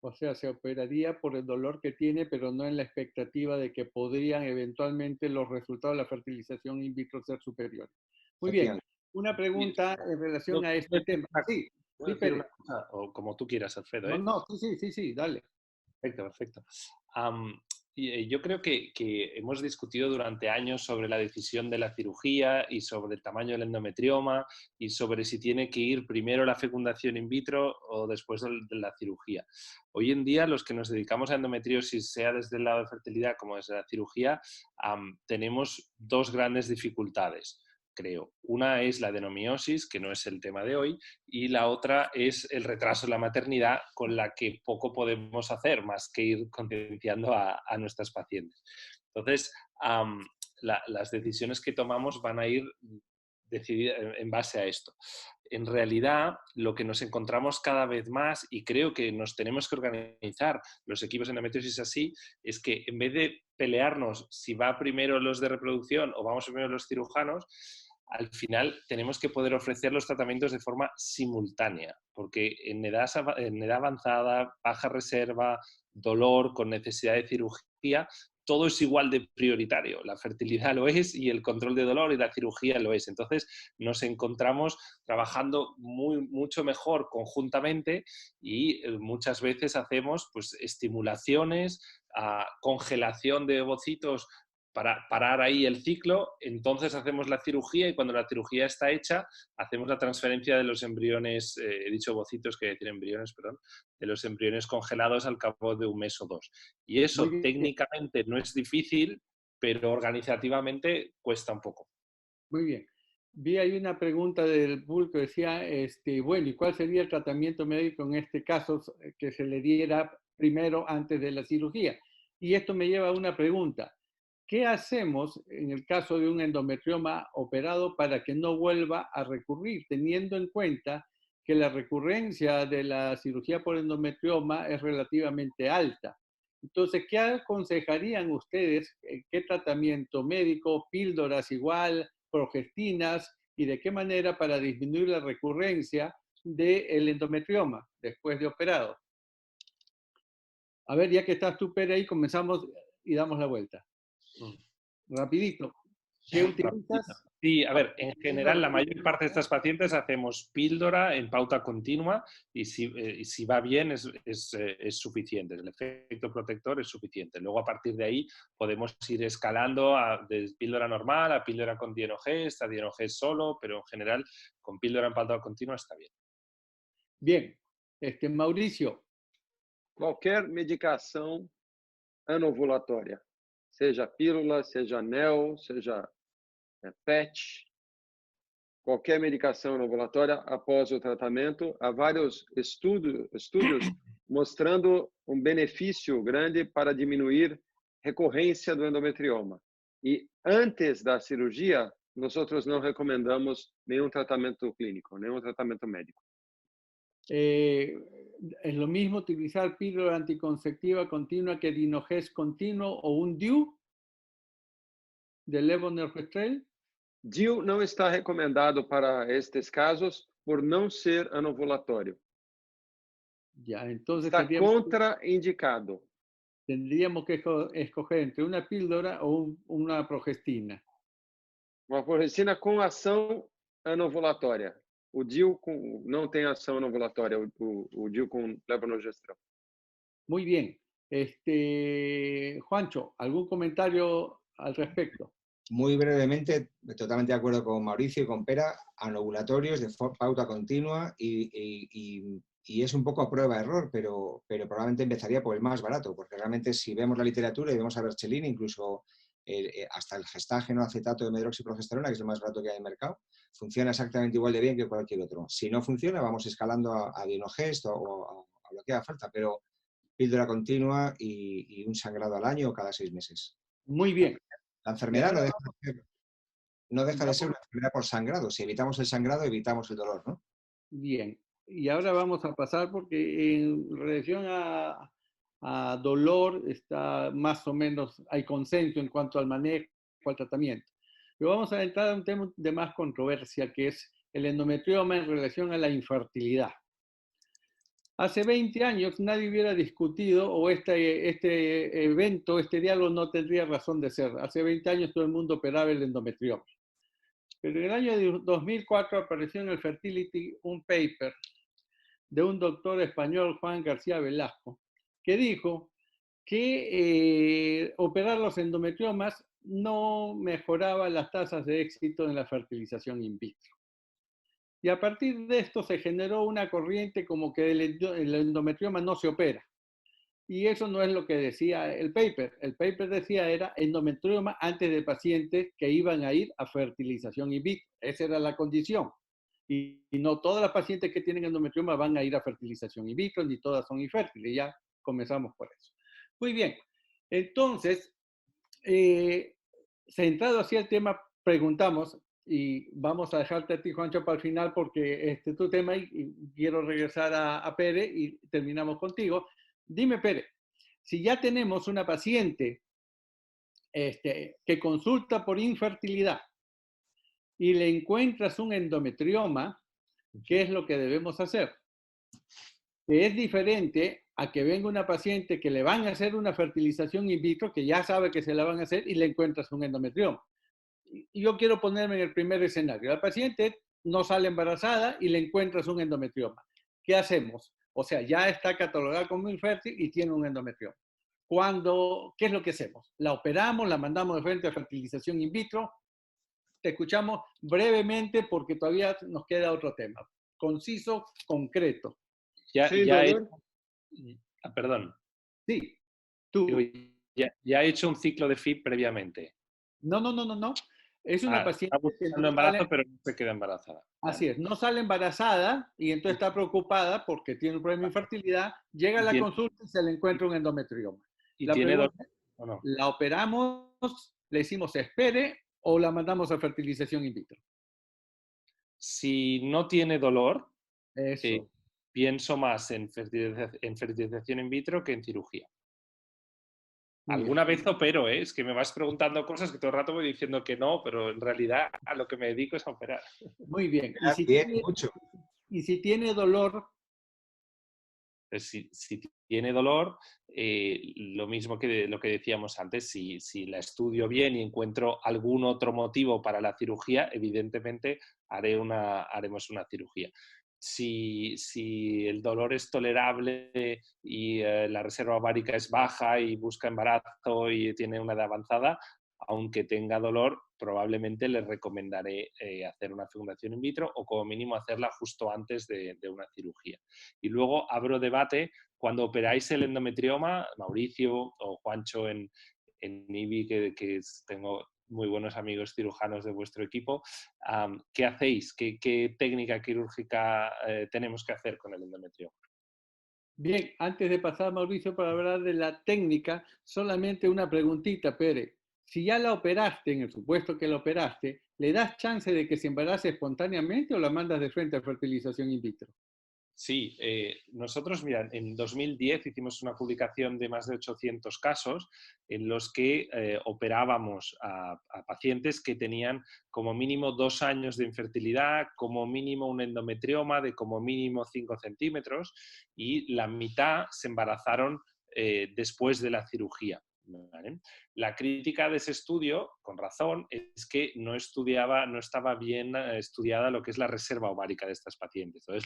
O sea, se operaría por el dolor que tiene, pero no en la expectativa de que podrían eventualmente los resultados de la fertilización in vitro ser superiores. Muy bien. Una pregunta en relación a este tema. Sí, ¿Puedo decir una cosa? O como tú quieras, Alfredo. No, sí, dale. Perfecto. Yo creo que hemos discutido durante años sobre la decisión de la cirugía y sobre el tamaño del endometrioma y sobre si tiene que ir primero la fecundación in vitro o después de la cirugía. Hoy en día, los que nos dedicamos a endometriosis, sea desde el lado de fertilidad como desde la cirugía, tenemos dos grandes dificultades, creo. Una es la adenomiosis, que no es el tema de hoy, y la otra es el retraso en la maternidad, con la que poco podemos hacer más que ir concienciando a nuestras pacientes. Entonces, las decisiones que tomamos van a ir decididas en base a esto. En realidad, lo que nos encontramos cada vez más, y creo que nos tenemos que organizar los equipos de endometriosis así, es que en vez de pelearnos si va primero los de reproducción o vamos primero los cirujanos, al final tenemos que poder ofrecer los tratamientos de forma simultánea, porque en edad avanzada, baja reserva, dolor con necesidad de cirugía, todo es igual de prioritario. La fertilidad lo es y el control de dolor y la cirugía lo es. Entonces nos encontramos trabajando mucho mejor conjuntamente y muchas veces hacemos pues, estimulaciones, congelación de ovocitos para parar ahí el ciclo, entonces hacemos la cirugía y cuando la cirugía está hecha, hacemos la transferencia de los embriones, he dicho ovocitos, que decir embriones, perdón, de los embriones congelados al cabo de un mes o dos. Y eso técnicamente no es difícil, pero organizativamente cuesta un poco. Muy bien. Vi ahí una pregunta del público que decía, bueno, ¿y cuál sería el tratamiento médico en este caso que se le diera primero antes de la cirugía? Y esto me lleva a una pregunta. ¿Qué hacemos en el caso de un endometrioma operado para que no vuelva a recurrir, teniendo en cuenta que la recurrencia de la cirugía por endometrioma es relativamente alta? Entonces, ¿qué aconsejarían ustedes? ¿Qué tratamiento médico, píldoras igual, progestinas, y de qué manera para disminuir la recurrencia del endometrioma después de operado? A ver, ya que estás tú, Pere, ahí comenzamos y damos la vuelta. Rapidito. ¿Qué utilizas? Sí, a ver, en general la mayor parte de estas pacientes hacemos píldora en pauta continua y si va bien es suficiente, el efecto protector es suficiente. Luego a partir de ahí podemos ir escalando de píldora normal a píldora con dienogés, a dienogés solo, pero en general con píldora en pauta continua está bien. Bien. Mauricio. Qualquer medicação anovulatória, seja pílula, seja anel, seja PET, qualquer medicação anovulatória após o tratamento, há vários estudos mostrando um benefício grande para diminuir recorrência do endometrioma. E antes da cirurgia, nós não recomendamos nenhum tratamento clínico, nenhum tratamento médico. Es lo mismo utilizar píldora anticonceptiva continua que Dinogest continuo o un DIU de levonorgestrel. DIU não está recomendado para estes casos por não ser anovulatório. Ya, entonces Está contraindicado. tendríamos que escoger entre una píldora o una progestina. Uma progestina com ação anovulatória. O DIU não tem ação anovulatória, o DIU com levonorgestrel. Muy bien. Juancho, ¿algún comentario al respecto? Muy brevemente, totalmente de acuerdo con Mauricio y con Pera, anovulatorios de pauta continua y es un poco a prueba de error, pero probablemente empezaría por el más barato, porque realmente si vemos la literatura y vemos a Bercellini, incluso hasta el gestágeno acetato de medroxiprogesterona, que es lo más barato que hay en el mercado, funciona exactamente igual de bien que cualquier otro. Si no funciona, vamos escalando a Dinogest o a lo que haga falta, pero píldora continua y un sangrado al año o cada 6 meses. Muy bien. La enfermedad no deja de ser una enfermedad por sangrado. Si evitamos el sangrado, evitamos el dolor, ¿no? Bien. Y ahora vamos a pasar porque en relación a dolor está más o menos, hay consenso en cuanto al manejo, al tratamiento. Pero vamos a entrar a un tema de más controversia, que es el endometrioma en relación a la infertilidad. Hace 20 años nadie hubiera discutido, o este evento, este diálogo no tendría razón de ser. Hace 20 años todo el mundo operaba el endometrioma. Pero en el año 2004 apareció en el Fertility un paper de un doctor español, Juan García Velasco, que dijo que operar los endometriomas no mejoraba las tasas de éxito en la fertilización in vitro. Y a partir de esto se generó una corriente como que el endometrioma no se opera. Y eso no es lo que decía el paper. El paper decía era endometrioma antes de pacientes que iban a ir a fertilización in vitro. Esa era la condición. Y no todas las pacientes que tienen endometrioma van a ir a fertilización in vitro, ni todas son infértiles. Ya comenzamos por eso. Muy bien. Entonces, centrado hacia el tema, preguntamos, y vamos a dejarte a ti, Juancho, para el final, porque este es tu tema y quiero regresar a Pere y terminamos contigo. Dime, Pere, si ya tenemos una paciente que consulta por infertilidad y le encuentras un endometrioma, ¿qué es lo que debemos hacer? Que es diferente a que venga una paciente que le van a hacer una fertilización in vitro, que ya sabe que se la van a hacer y le encuentras un endometrioma. Y yo quiero ponerme en el primer escenario. La paciente no sale embarazada y le encuentras un endometrioma. ¿Qué hacemos? O sea, ya está catalogada como infértil y tiene un endometrioma. ¿Qué es lo que hacemos? ¿La operamos? ¿La mandamos de frente a fertilización in vitro? Te escuchamos brevemente porque todavía nos queda otro tema. Conciso, concreto. Perdón. Sí, tú. Ya he hecho un ciclo de FIP previamente. No. Es una paciente que no embarazo, pero no se queda embarazada. Así es, no sale embarazada y entonces está preocupada porque tiene un problema de infertilidad, llega a la consulta y se le encuentra un endometrioma. ¿Y tiene dolor o no? ¿La operamos, le decimos espere o la mandamos a fertilización in vitro? Si no tiene dolor, eso. Pienso más en fertilización in vitro que en cirugía. Alguna vez opero, es que me vas preguntando cosas que todo el rato voy diciendo que no, pero en realidad a lo que me dedico es a operar. Muy bien. ¿Y si tiene dolor? Pues si tiene dolor, lo mismo que lo que decíamos antes, si la estudio bien y encuentro algún otro motivo para la cirugía, evidentemente haremos una cirugía. Si el dolor es tolerable y la reserva ovárica es baja y busca embarazo y tiene una edad avanzada, aunque tenga dolor, probablemente le recomendaré hacer una fecundación in vitro o como mínimo hacerla justo antes de una cirugía. Y luego abro debate, cuando operáis el endometrioma, Mauricio o Juancho en IBI, que tengo muy buenos amigos cirujanos de vuestro equipo, ¿qué hacéis? ¿Qué técnica quirúrgica tenemos que hacer con el endometrioma? Bien, antes de pasar, Mauricio, para hablar de la técnica, solamente una preguntita, Pere. Si ya la operaste, en el supuesto que la operaste, ¿le das chance de que se embarace espontáneamente o la mandas de frente a fertilización in vitro? Sí, nosotros, mira, en 2010 hicimos una publicación de más de 800 casos en los que operábamos a pacientes que tenían como mínimo 2 años de infertilidad, como mínimo un endometrioma de como mínimo 5 centímetros y la mitad se embarazaron después de la cirugía. ¿Vale? La crítica de ese estudio, con razón, es que no estaba bien estudiada lo que es la reserva ovárica de estas pacientes. Entonces,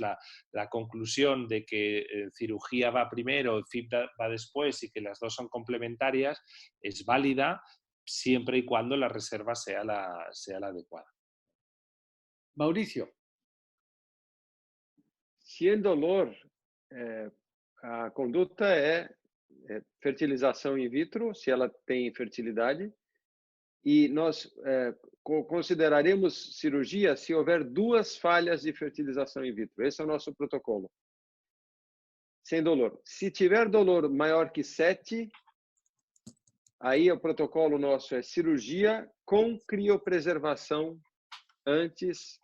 la conclusión de que cirugía va primero, FIP va después y que las dos son complementarias es válida siempre y cuando la reserva sea la adecuada. Mauricio. Se em dolor, a conduta é fertilização in vitro, se ela tem fertilidade, e nós consideraremos cirurgia se houver 2 falhas de fertilização in vitro. Esse é o nosso protocolo. Sem dolor. Se tiver dolor maior que 7, aí o protocolo nosso é cirurgia com criopreservação antes,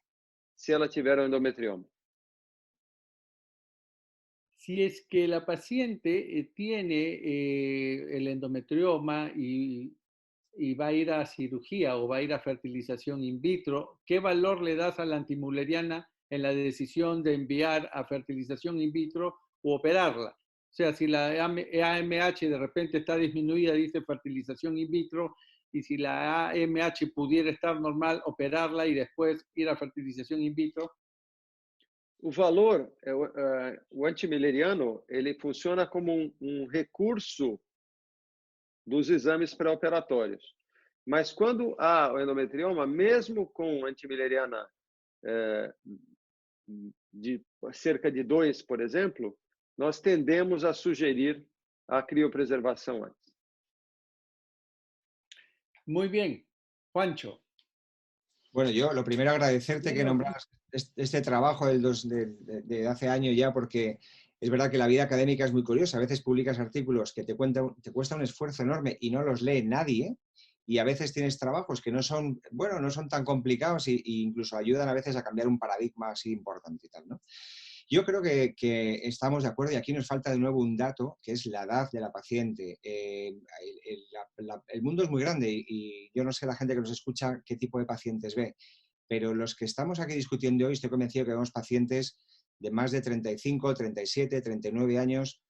se ela tiver endometrioma. Si es que la paciente tiene el endometrioma y va a ir a cirugía o va a ir a fertilización in vitro, ¿qué valor le das a la antimuleriana en la decisión de enviar a fertilización in vitro u operarla? O sea, si la AMH de repente está disminuida, dice fertilización in vitro, y si la AMH pudiera estar normal, operarla y después ir a fertilización in vitro. O valor, o antimileriano, ele funciona como recurso dos exames pré-operatórios. Mas quando há o endometrioma, mesmo com antimileriana de cerca de 2, por exemplo, nós tendemos a sugerir a criopreservação antes. Muy bien. Juancho. Bueno, yo lo primero agradecerte que nombras este trabajo de hace años ya, porque es verdad que la vida académica es muy curiosa. A veces publicas artículos que te cuesta un esfuerzo enorme y no los lee nadie, y a veces tienes trabajos que no son, bueno, no son tan complicados e incluso ayudan a veces a cambiar un paradigma así importante y tal, ¿no? Yo creo que estamos de acuerdo y aquí nos falta de nuevo un dato, que es la edad de la paciente. El mundo es muy grande y yo no sé la gente que nos escucha qué tipo de pacientes ve, pero los que estamos aquí discutiendo hoy estoy convencido que vemos pacientes de más de 35, 37, 39 años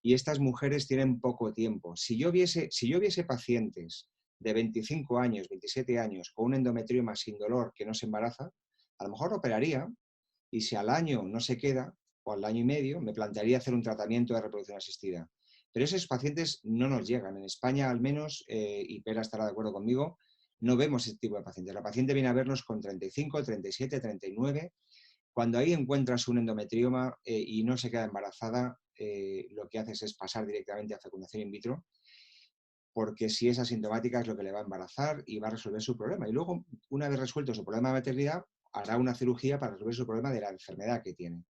y estas mujeres tienen poco tiempo. Si yo viese pacientes de 25 años, 27 años con un endometrioma sin dolor que no se embaraza, a lo mejor operaría. Y si al año no se queda, o al año y medio, me plantearía hacer un tratamiento de reproducción asistida. Pero esos pacientes no nos llegan. En España, al menos, y Pera estará de acuerdo conmigo, no vemos ese tipo de pacientes. La paciente viene a vernos con 35, 37, 39. Cuando ahí encuentras un endometrioma y no se queda embarazada, lo que haces es pasar directamente a fecundación in vitro, porque si es asintomática es lo que le va a embarazar y va a resolver su problema. Y luego, una vez resuelto su problema de maternidad, hará una cirugía para resolver su problema de la enfermedad que tiene.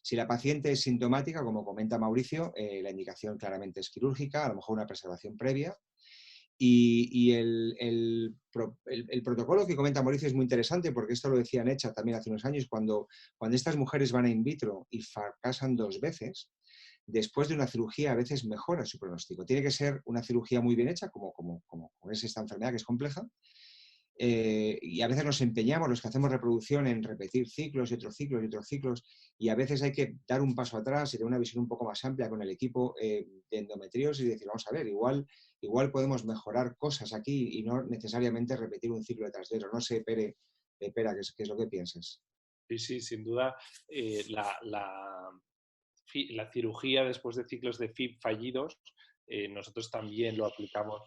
Si la paciente es sintomática, como comenta Mauricio, la indicación claramente es quirúrgica, a lo mejor una preservación previa. Y el protocolo que comenta Mauricio es muy interesante porque esto lo decía Necha también hace unos años, cuando estas mujeres van a in vitro y fracasan 2 veces, después de una cirugía a veces mejora su pronóstico. Tiene que ser una cirugía muy bien hecha, como es esta enfermedad que es compleja, y a veces nos empeñamos, los que hacemos reproducción, en repetir ciclos y otros ciclos y otros ciclos, y a veces hay que dar un paso atrás y tener una visión un poco más amplia con el equipo de endometriosis y decir, vamos a ver, igual podemos mejorar cosas aquí y no necesariamente repetir un ciclo detrás de otro. No sé, Pera, ¿qué es lo que piensas? Sí, sin duda, la cirugía después de ciclos de FIP fallidos, nosotros también lo aplicamos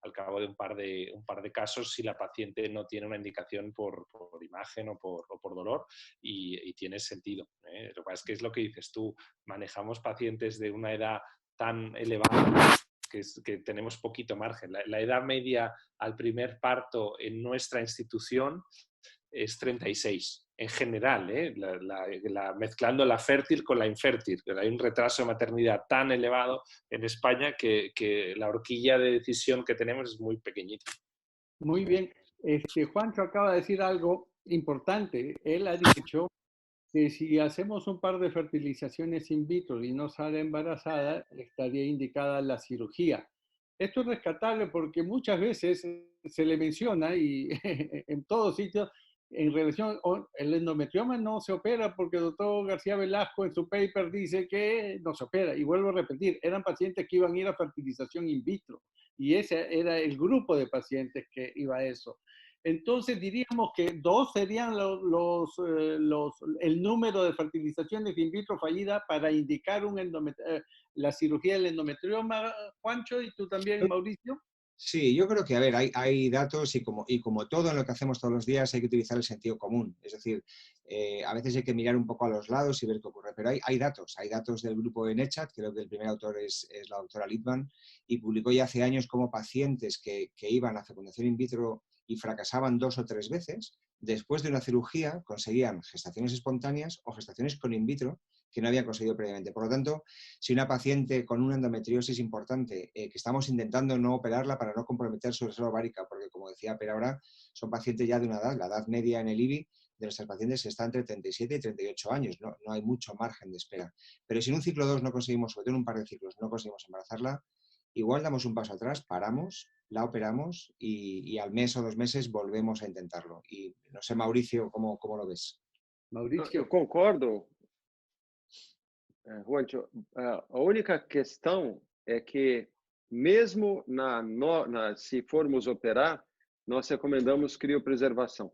al cabo de un par de casos si la paciente no tiene una indicación por imagen o por dolor y tiene sentido. Lo que pasa es que es lo que dices tú, manejamos pacientes de una edad tan elevada que tenemos poquito margen. La edad media al primer parto en nuestra institución es 36. En general, mezclando la fértil con la infértil. Hay un retraso de maternidad tan elevado en España que la horquilla de decisión que tenemos es muy pequeñita. Muy bien. Juancho acaba de decir algo importante. Él ha dicho que si hacemos un par de fertilizaciones in vitro y no sale embarazada, estaría indicada la cirugía. Esto es rescatable porque muchas veces se le menciona y en todos sitios en relación el endometrioma no se opera porque el doctor García Velasco en su paper dice que no se opera. Y vuelvo a repetir, eran pacientes que iban a ir a fertilización in vitro y ese era el grupo de pacientes que iba a eso. Entonces diríamos que 2 serían el número de fertilizaciones in vitro fallidas para indicar la cirugía del endometrioma, Juancho, y tú también, Mauricio. Sí, yo creo que, a ver, hay datos y como todo en lo que hacemos todos los días hay que utilizar el sentido común. Es decir, a veces hay que mirar un poco a los lados y ver qué ocurre. Pero hay datos del grupo de NECHAT, creo que el primer autor es la doctora Littman, y publicó ya hace años cómo pacientes que iban a fecundación in vitro y fracasaban 2 o 3 veces, después de una cirugía conseguían gestaciones espontáneas o gestaciones con in vitro que no habían conseguido previamente. Por lo tanto, si una paciente con una endometriosis importante, que estamos intentando no operarla para no comprometer su reserva ovárica, porque como decía Pere ahora, son pacientes ya de una edad, la edad media en el IBI de nuestras pacientes está entre 37 y 38 años, no hay mucho margen de espera. Pero si en un ciclo 2 no conseguimos, sobre todo en un par de ciclos, no conseguimos embarazarla, igual damos un paso atrás, paramos, la operamos y al mes o 2 meses volvemos a intentarlo. Y no sé, Mauricio, ¿cómo lo ves? Mauricio. Eu concordo, Juancho. A única questão é que, mesmo se formos operar, nós recomendamos criopreservação,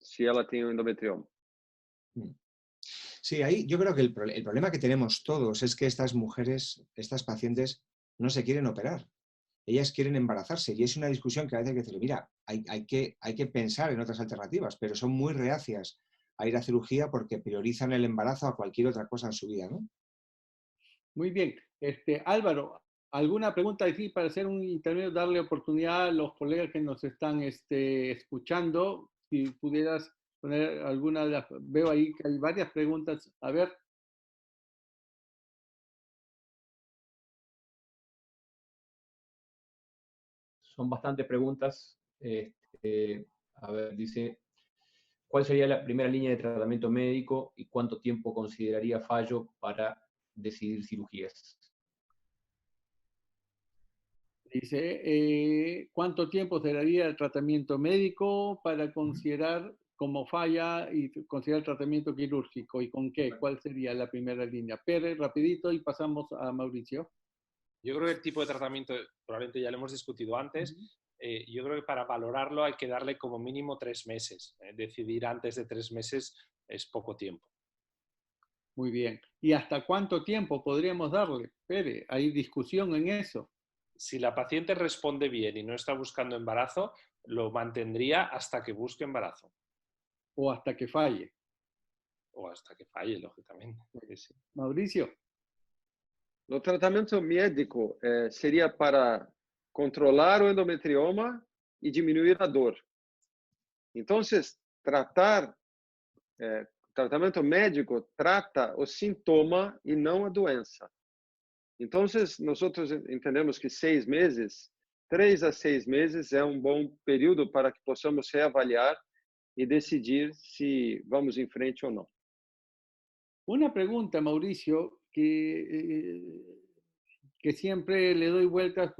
se ela tem um endometrioma. Sí, ahí yo creo que el problema que tenemos todos es que estas mujeres, estas pacientes, no se quieren operar. Ellas quieren embarazarse y es una discusión que a veces hay que decir, mira, hay que pensar en otras alternativas, pero son muy reacias a ir a cirugía porque priorizan el embarazo a cualquier otra cosa en su vida, ¿no? Muy bien. Álvaro, ¿alguna pregunta aquí para hacer un intermedio, darle oportunidad a los colegas que nos están escuchando? Si pudieras poner alguna de las... Veo ahí que hay varias preguntas. A ver. Son bastantes preguntas. A ver, dice, ¿cuál sería la primera línea de tratamiento médico y cuánto tiempo consideraría fallo para decidir cirugías? Dice, ¿cuánto tiempo se daría el tratamiento médico para considerar como falla y considerar el tratamiento quirúrgico? ¿Y con qué? ¿Cuál sería la primera línea? Pere, rapidito y pasamos a Mauricio. Yo creo que el tipo de tratamiento, probablemente ya lo hemos discutido antes, yo creo que para valorarlo hay que darle como mínimo 3 meses. Decidir antes de 3 meses es poco tiempo. Muy bien. ¿Y hasta cuánto tiempo podríamos darle? Pere, ¿hay discusión en eso? Si la paciente responde bien y no está buscando embarazo, lo mantendría hasta que busque embarazo. ¿O hasta que falle? O hasta que falle, lógicamente. Sí. Mauricio. No tratamento médico seria para controlar o endometrioma e diminuir a dor. Então, tratamento médico trata o sintoma e não a doença. Então, nós entendemos que 6 meses, 3 a 6 meses é um bom período para que possamos reavaliar e decidir se vamos em frente ou não. Una pregunta, Mauricio, que siempre le doy vueltas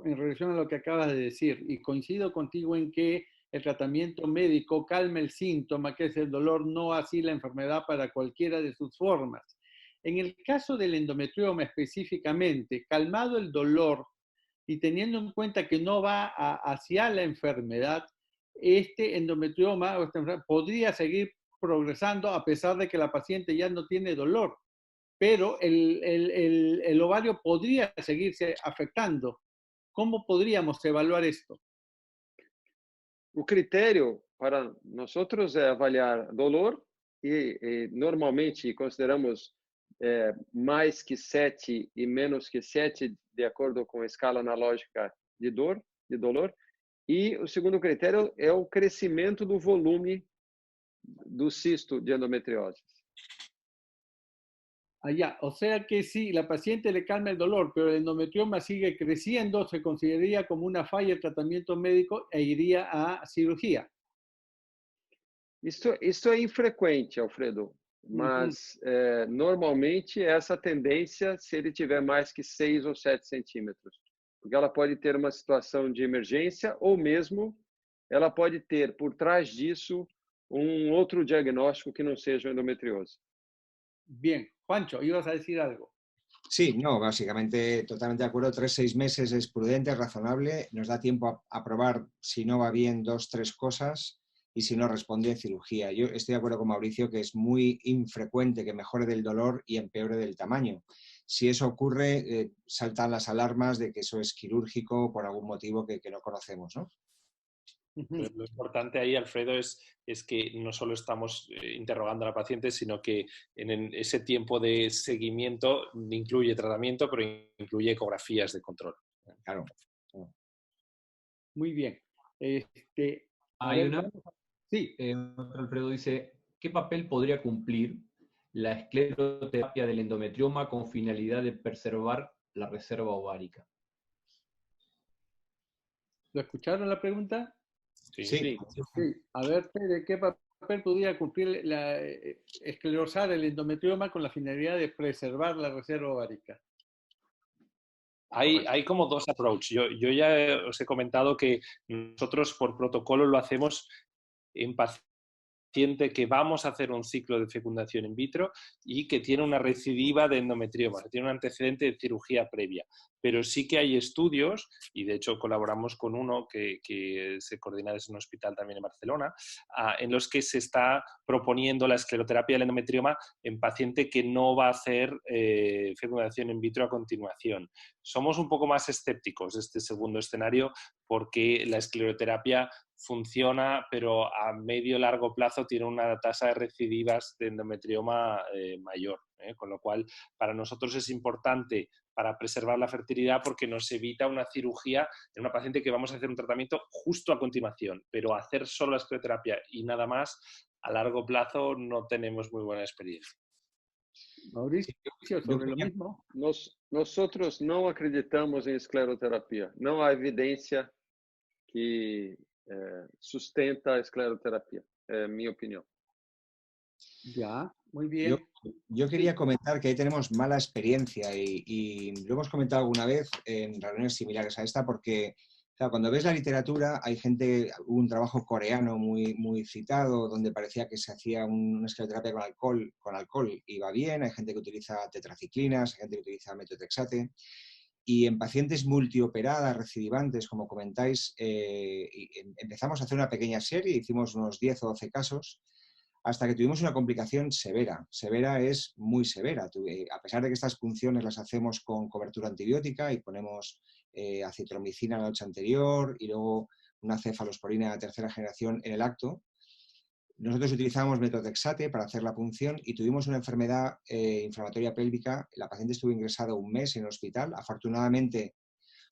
en relación a lo que acabas de decir, y coincido contigo en que el tratamiento médico calma el síntoma, que es el dolor, no así la enfermedad para cualquiera de sus formas. En el caso del endometrioma específicamente, calmado el dolor y teniendo en cuenta que no va hacia la enfermedad, este endometrioma o esta enfermedad podría seguir progresando a pesar de que la paciente ya no tiene dolor, pero el ovario podría seguirse afectando. ¿Cómo podríamos evaluar esto? O critério para nós é avaliar dolor e normalmente consideramos mais que 7 e menos que 7, de acordo com a escala analógica de dolor. E o segundo critério é o crescimento do volume do cisto de endometriose. Allá, o sea que si la paciente le calma el dolor, pero el endometrioma sigue creciendo, se consideraría como una falla de tratamiento médico e iría a cirugía. Isso é infrequente, Alfredo. Mas, normalmente, essa tendência, se ele tiver mais que 6 ou 7 centímetros. Porque ela pode ter uma situação de emergência ou mesmo ela pode ter, por trás disso, outro diagnóstico que não seja endometriose. Bien. Juancho, ibas a decir algo. Sí, no, básicamente totalmente de acuerdo. 3-6 meses es prudente, es razonable. Nos da tiempo a probar si no va bien 2-3 cosas y si no responde cirugía. Yo estoy de acuerdo con Mauricio que es muy infrecuente que mejore del dolor y empeore del tamaño. Si eso ocurre, saltan las alarmas de que eso es quirúrgico por algún motivo que no conocemos, ¿no? Lo importante ahí, Alfredo, es que no solo estamos interrogando a la paciente, sino que en ese tiempo de seguimiento incluye tratamiento, pero incluye ecografías de control. Claro. Muy bien. Hay una. Sí. Alfredo dice, ¿qué papel podría cumplir la escleroterapia del endometrioma con finalidad de preservar la reserva ovárica? ¿Lo escucharon la pregunta? Sí. Sí. Sí. A ver, ¿de qué papel podría cumplir esclerosar el endometrioma con la finalidad de preservar la reserva ovárica? Hay como dos approaches. Yo ya os he comentado que nosotros por protocolo lo hacemos en paciente que vamos a hacer un ciclo de fecundación in vitro y que tiene una recidiva de endometrioma, tiene un antecedente de cirugía previa. Pero sí que hay estudios, y de hecho colaboramos con uno que se coordina desde un hospital también en Barcelona, en los que se está proponiendo la escleroterapia del endometrioma en paciente que no va a hacer fecundación in vitro a continuación. Somos un poco más escépticos de este segundo escenario porque la escleroterapia funciona, pero a medio largo plazo tiene una tasa de recidivas de endometrioma mayor, con lo cual para nosotros es importante para preservar la fertilidad porque nos evita una cirugía en una paciente que vamos a hacer un tratamiento justo a continuación, pero hacer solo la escleroterapia y nada más, a largo plazo no tenemos muy buena experiencia. Mauricio, sobre lo mismo. Nosotros no acreditamos en escleroterapia. No hay evidencia que sustenta a escleroterapia, mi opinión. Ya, muy bien. Yo quería comentar que ahí tenemos mala experiencia y lo hemos comentado alguna vez en reuniones similares a esta porque claro, cuando ves la literatura hay hubo un trabajo coreano muy citado donde parecía que se hacía una escleroterapia con alcohol y va bien, hay gente que utiliza tetraciclinas, hay gente que utiliza metotrexate. Y en pacientes multioperadas, recidivantes, como comentáis, empezamos a hacer una pequeña serie, hicimos unos 10 o 12 casos, hasta que tuvimos una complicación severa. Severa es muy severa. A pesar de que estas punciones las hacemos con cobertura antibiótica y ponemos acitromicina la noche anterior y luego una cefalosporina de tercera generación en el acto, nosotros utilizamos metotrexate para hacer la punción y tuvimos una enfermedad inflamatoria pélvica. La paciente estuvo ingresada un mes en el hospital. Afortunadamente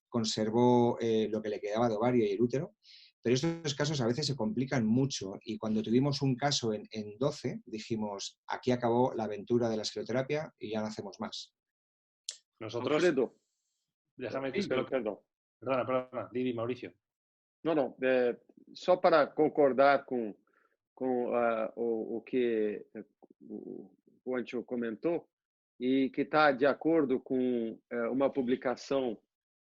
conservó lo que le quedaba de ovario y el útero. Pero estos casos a veces se complican mucho y cuando tuvimos un caso en 12 dijimos, aquí acabó la aventura de la escleroterapia y ya no hacemos más. Nosotros... Alfredo. Déjame que Perdón. Perdona, Didi, Mauricio. Não. Só para concordar com o que o Antio comentou e que está de acordo com uma publicação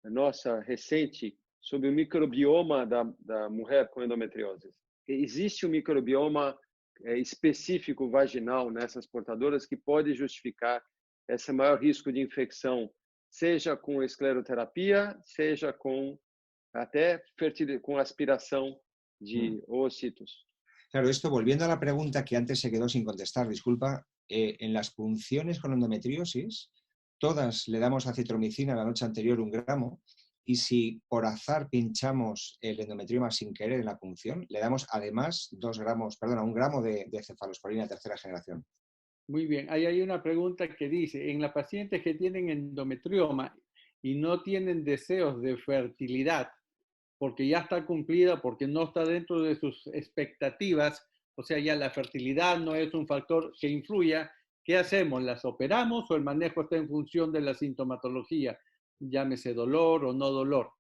nossa recente sobre o microbioma da mulher com endometriose. Existe um microbioma específico vaginal nessas portadoras que pode justificar esse maior risco de infecção, seja com escleroterapia, seja com até con aspiración de ovocitos. Claro, esto volviendo a la pregunta que antes se quedó sin contestar, disculpa, en las punciones con endometriosis, todas le damos acitromicina la noche anterior 1 gramo y si por azar pinchamos el endometrioma sin querer en la punción, le damos además 1 gramo de cefalosporina de tercera generación. Muy bien, ahí hay una pregunta que dice, en las pacientes que tienen endometrioma y no tienen deseos de fertilidad, porque ya está cumplida, porque no está dentro de sus expectativas, o sea, ya la fertilidad no es un factor que influya, ¿qué hacemos? ¿Las operamos o el manejo está en función de la sintomatología? Llámese dolor o no dolor.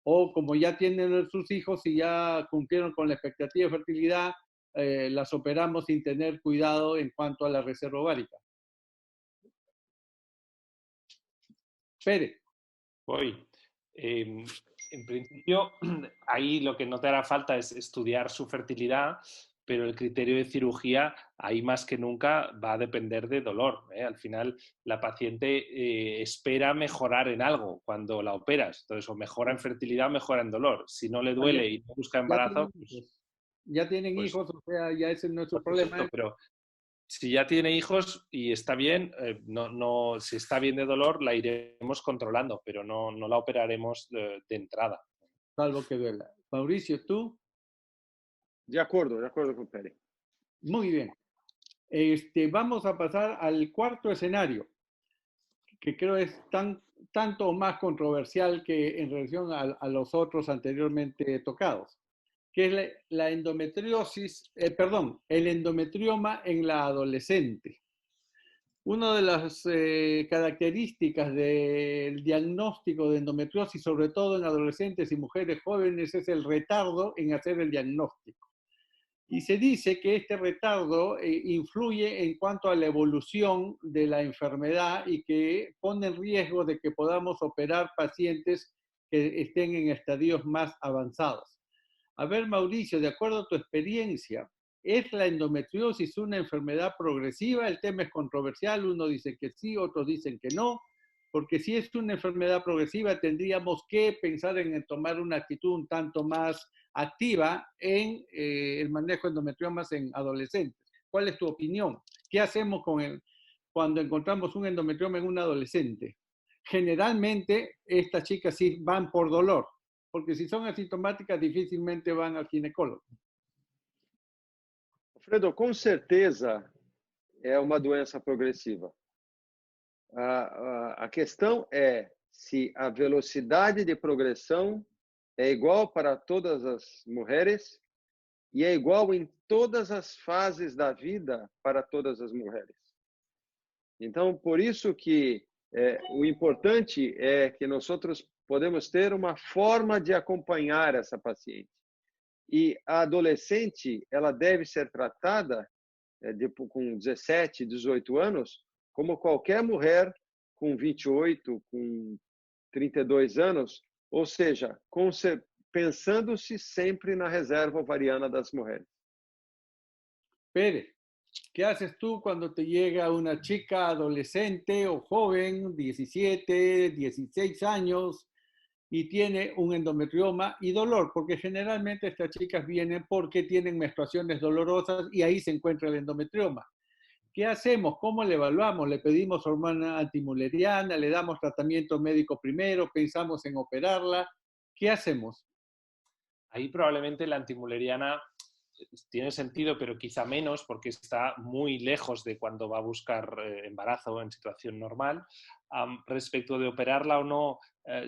O como ya tienen sus hijos y ya cumplieron con la expectativa de fertilidad, las operamos sin tener cuidado en cuanto a la reserva ovárica? Pérez. Voy. En principio, ahí lo que no te hará falta es estudiar su fertilidad, pero el criterio de cirugía, ahí más que nunca, va a depender de dolor, ¿eh? Al final, la paciente espera mejorar en algo cuando la operas. Entonces, o mejora en fertilidad o mejora en dolor. Si no le duele y no busca embarazo, ya tienen pues, hijos, o sea, ya ese no es su por problema. supuesto, pero si ya tiene hijos y está bien, si está bien de dolor, la iremos controlando, pero no la operaremos de entrada. Salvo que duela. Mauricio, ¿tú? De acuerdo con Pérez. Muy bien. Vamos a pasar al cuarto escenario, que creo es tanto o más controversial que en relación a los otros anteriormente tocados, que es la endometriosis, el endometrioma en la adolescente. Una de las características del diagnóstico de endometriosis, sobre todo en adolescentes y mujeres jóvenes, es el retardo en hacer el diagnóstico. Y se dice que este retardo influye en cuanto a la evolución de la enfermedad y que pone en riesgo de que podamos operar pacientes que estén en estadios más avanzados. A ver, Mauricio, de acuerdo a tu experiencia, ¿es la endometriosis una enfermedad progresiva? El tema es controversial, uno dice que sí, otros dicen que no, porque si es una enfermedad progresiva tendríamos que pensar en tomar una actitud un tanto más activa en el manejo de endometriomas en adolescentes. ¿Cuál es tu opinión? ¿Qué hacemos cuando encontramos un endometrioma en un adolescente? Generalmente estas chicas sí van por dolor, porque si son asintomáticas difícilmente van al ginecólogo. Alfredo, com certeza é uma doença progressiva. A questão é se a velocidade de progressão é igual para todas as mulheres e é igual em todas as fases da vida para todas as mulheres. Então, por isso que o importante é que nós podemos ter uma forma de acompanhar essa paciente. E a adolescente, ela deve ser tratada com 17, 18 anos, como qualquer mulher com 28, com 32 anos, ou seja, pensando-se sempre na reserva ovariana das mulheres. Pérez, ¿qué haces tú cuando te llega una chica adolescente o joven, 17, 16 años, y tiene un endometrioma y dolor? Porque generalmente estas chicas vienen porque tienen menstruaciones dolorosas y ahí se encuentra el endometrioma. ¿Qué hacemos? ¿Cómo le evaluamos? ¿Le pedimos hormona antimuleriana? ¿Le damos tratamiento médico primero? ¿Pensamos en operarla? ¿Qué hacemos? Ahí probablemente la antimuleriana tiene sentido, pero quizá menos, porque está muy lejos de cuando va a buscar embarazo en situación normal. Respecto de operarla o no,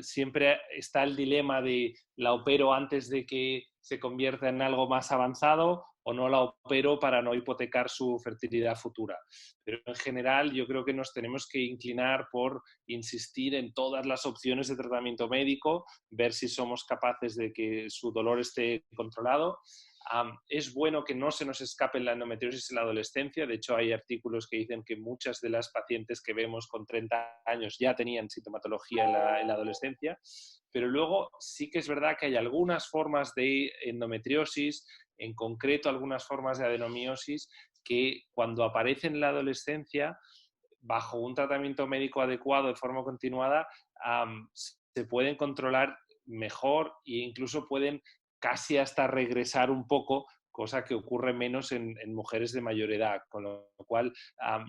siempre está el dilema de la opero antes de que se convierta en algo más avanzado o no la opero para no hipotecar su fertilidad futura. Pero en general yo creo que nos tenemos que inclinar por insistir en todas las opciones de tratamiento médico, ver si somos capaces de que su dolor esté controlado. Es bueno que no se nos escape la endometriosis en la adolescencia. De hecho, hay artículos que dicen que muchas de las pacientes que vemos con 30 años ya tenían sintomatología en la adolescencia. Pero luego sí que es verdad que hay algunas formas de endometriosis, en concreto algunas formas de adenomiosis, que cuando aparecen en la adolescencia, bajo un tratamiento médico adecuado de forma continuada, se pueden controlar mejor e incluso pueden casi hasta regresar un poco, cosa que ocurre menos en mujeres de mayor edad, con lo cual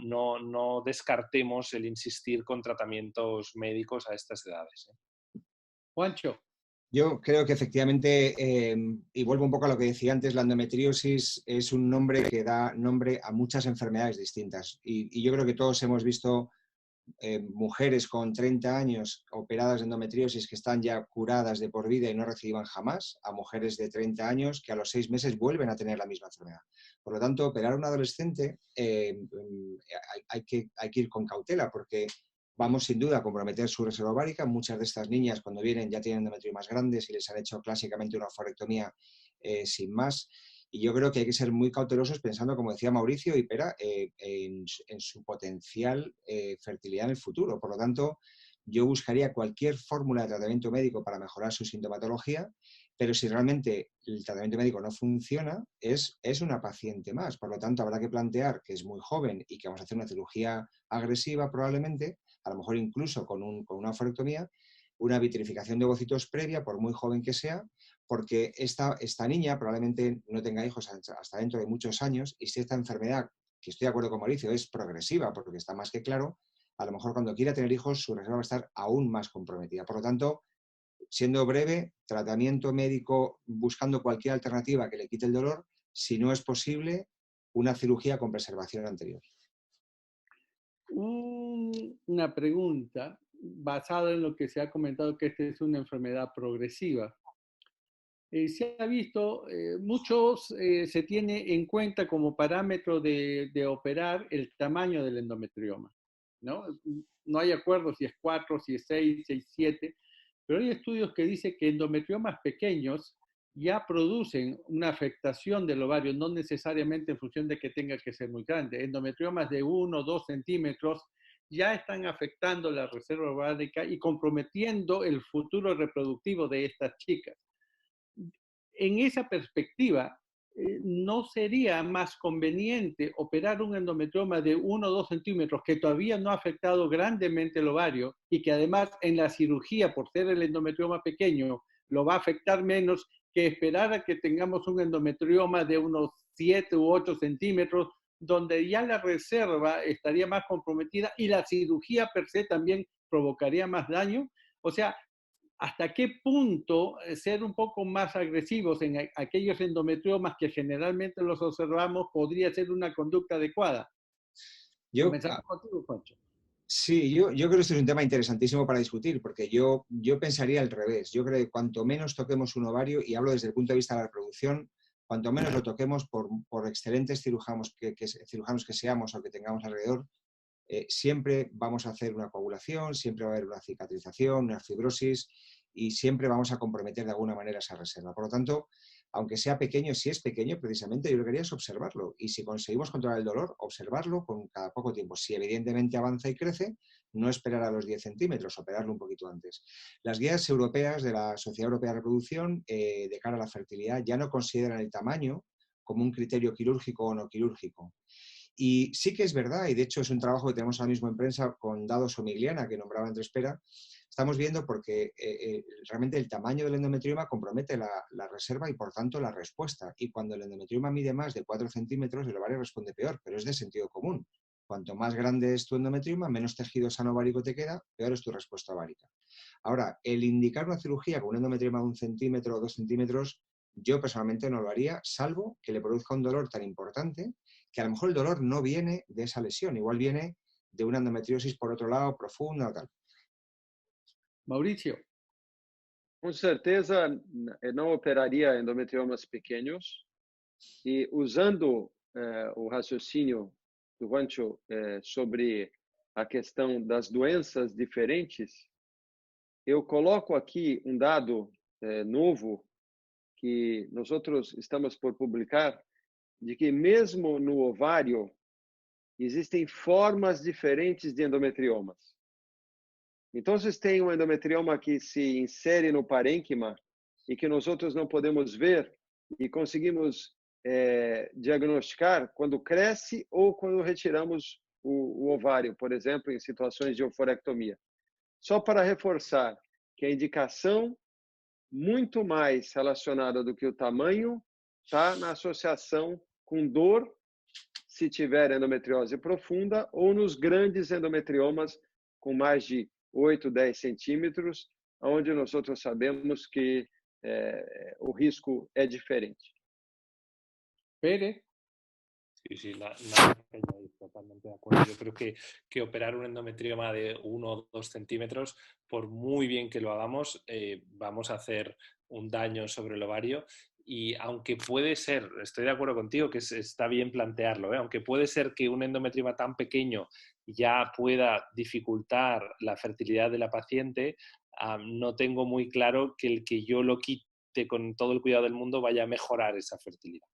no descartemos el insistir con tratamientos médicos a estas edades. Juancho. Yo creo que efectivamente, y vuelvo un poco a lo que decía antes, la endometriosis es un nombre que da nombre a muchas enfermedades distintas. Y yo creo que todos hemos visto mujeres con 30 años operadas de endometriosis que están ya curadas de por vida y no reciban jamás, a mujeres de 30 años que a los 6 meses vuelven a tener la misma enfermedad. Por lo tanto, operar a un adolescente hay que ir con cautela porque vamos sin duda a comprometer su reserva ovárica. Muchas de estas niñas cuando vienen ya tienen endometriomas grandes y les han hecho clásicamente una ovarectomía sin más. Y yo creo que hay que ser muy cautelosos pensando, como decía Mauricio y Pera, en su potencial fertilidad en el futuro. Por lo tanto, yo buscaría cualquier fórmula de tratamiento médico para mejorar su sintomatología, pero si realmente el tratamiento médico no funciona, es una paciente más. Por lo tanto, habrá que plantear que es muy joven y que vamos a hacer una cirugía agresiva probablemente, a lo mejor incluso con una oferectomía, una vitrificación de ovocitos previa, por muy joven que sea, porque esta niña probablemente no tenga hijos hasta dentro de muchos años, y si esta enfermedad, que estoy de acuerdo con Mauricio, es progresiva, porque está más que claro, a lo mejor cuando quiera tener hijos su reserva va a estar aún más comprometida. Por lo tanto, siendo breve, tratamiento médico buscando cualquier alternativa que le quite el dolor, si no es posible, una cirugía con preservación anterior. Una pregunta basada en lo que se ha comentado, que esta es una enfermedad progresiva. Se ha visto, muchos se tiene en cuenta como parámetro de operar el tamaño del endometrioma, ¿no? No hay acuerdo si es 4, si es 6, 6, 7, pero hay estudios que dicen que endometriomas pequeños ya producen una afectación del ovario, no necesariamente en función de que tenga que ser muy grande. Endometriomas de 1 o 2 centímetros ya están afectando la reserva ovárica y comprometiendo el futuro reproductivo de estas chicas. En esa perspectiva, ¿no sería más conveniente operar un endometrioma de 1 o 2 centímetros que todavía no ha afectado grandemente el ovario y que además en la cirugía, por ser el endometrioma pequeño, lo va a afectar menos que esperar a que tengamos un endometrioma de unos 7 u 8 centímetros, donde ya la reserva estaría más comprometida y la cirugía per se también provocaría más daño? O sea, ¿hasta qué punto ser un poco más agresivos en aquellos endometriomas que generalmente los observamos podría ser una conducta adecuada? Comenzamos contigo, Pancho. Sí, yo creo que este es un tema interesantísimo para discutir, porque yo pensaría al revés. Yo creo que cuanto menos toquemos un ovario, y hablo desde el punto de vista de la reproducción, cuanto menos lo toquemos, por excelentes cirujanos que seamos o que tengamos alrededor, siempre vamos a hacer una coagulación, siempre va a haber una cicatrización, una fibrosis, y siempre vamos a comprometer de alguna manera esa reserva. Por lo tanto, aunque sea pequeño, si es pequeño, precisamente yo lo que quería es observarlo. Y si conseguimos controlar el dolor, observarlo con cada poco tiempo. Si evidentemente avanza y crece, no esperar a los 10 centímetros, operarlo un poquito antes. Las guías europeas de la Sociedad Europea de Reproducción, de cara a la fertilidad, ya no consideran el tamaño como un criterio quirúrgico o no quirúrgico. Y sí que es verdad, y de hecho es un trabajo que tenemos ahora mismo en prensa con Dado Somigliana, que nombraba Andrés Pera, estamos viendo porque realmente el tamaño del endometrioma compromete la reserva y por tanto la respuesta. Y cuando el endometrioma mide más de 4 centímetros, el ovario responde peor, pero es de sentido común. Cuanto más grande es tu endometrioma, menos tejido sano ovárico te queda, peor es tu respuesta ovárica. Ahora, el indicar una cirugía con un endometrioma de 1 centímetro o 2 centímetros, yo personalmente no lo haría, salvo que le produzca un dolor tan importante que a lo mejor el dolor no viene de esa lesión, igual viene de una endometriosis por otro lado, profunda o tal. Mauricio. Com certeza, não operaria endometriomas pequenos. E usando o raciocínio do Vancho sobre a questão das doenças diferentes, eu coloco aqui um dado novo que nós estamos por publicar, de que mesmo no ovário existem formas diferentes de endometriomas. Então, vocês têm um endometrioma que se insere no parênquima e que nós outros não podemos ver e conseguimos diagnosticar quando cresce ou quando retiramos o ovário, por exemplo, em situações de oforectomia. Só para reforçar que a indicação muito mais relacionada do que o tamanho está na associação com dor, se tiver endometriose profunda, ou nos grandes endometriomas com mais de 8, 10 centímetros, onde nós outros sabemos que o risco é diferente. Pérez. Sí, nada que añadir, totalmente de acuerdo. Yo creo que operar un endometrioma de 1 o 2 centímetros, por muy bien que lo hagamos, vamos a hacer un daño sobre el ovario. Y aunque puede ser, estoy de acuerdo contigo que está bien plantearlo, aunque puede ser que un endometrioma tan pequeño ya pueda dificultar la fertilidad de la paciente, no tengo muy claro que el que yo lo quite con todo el cuidado del mundo vaya a mejorar esa fertilidad.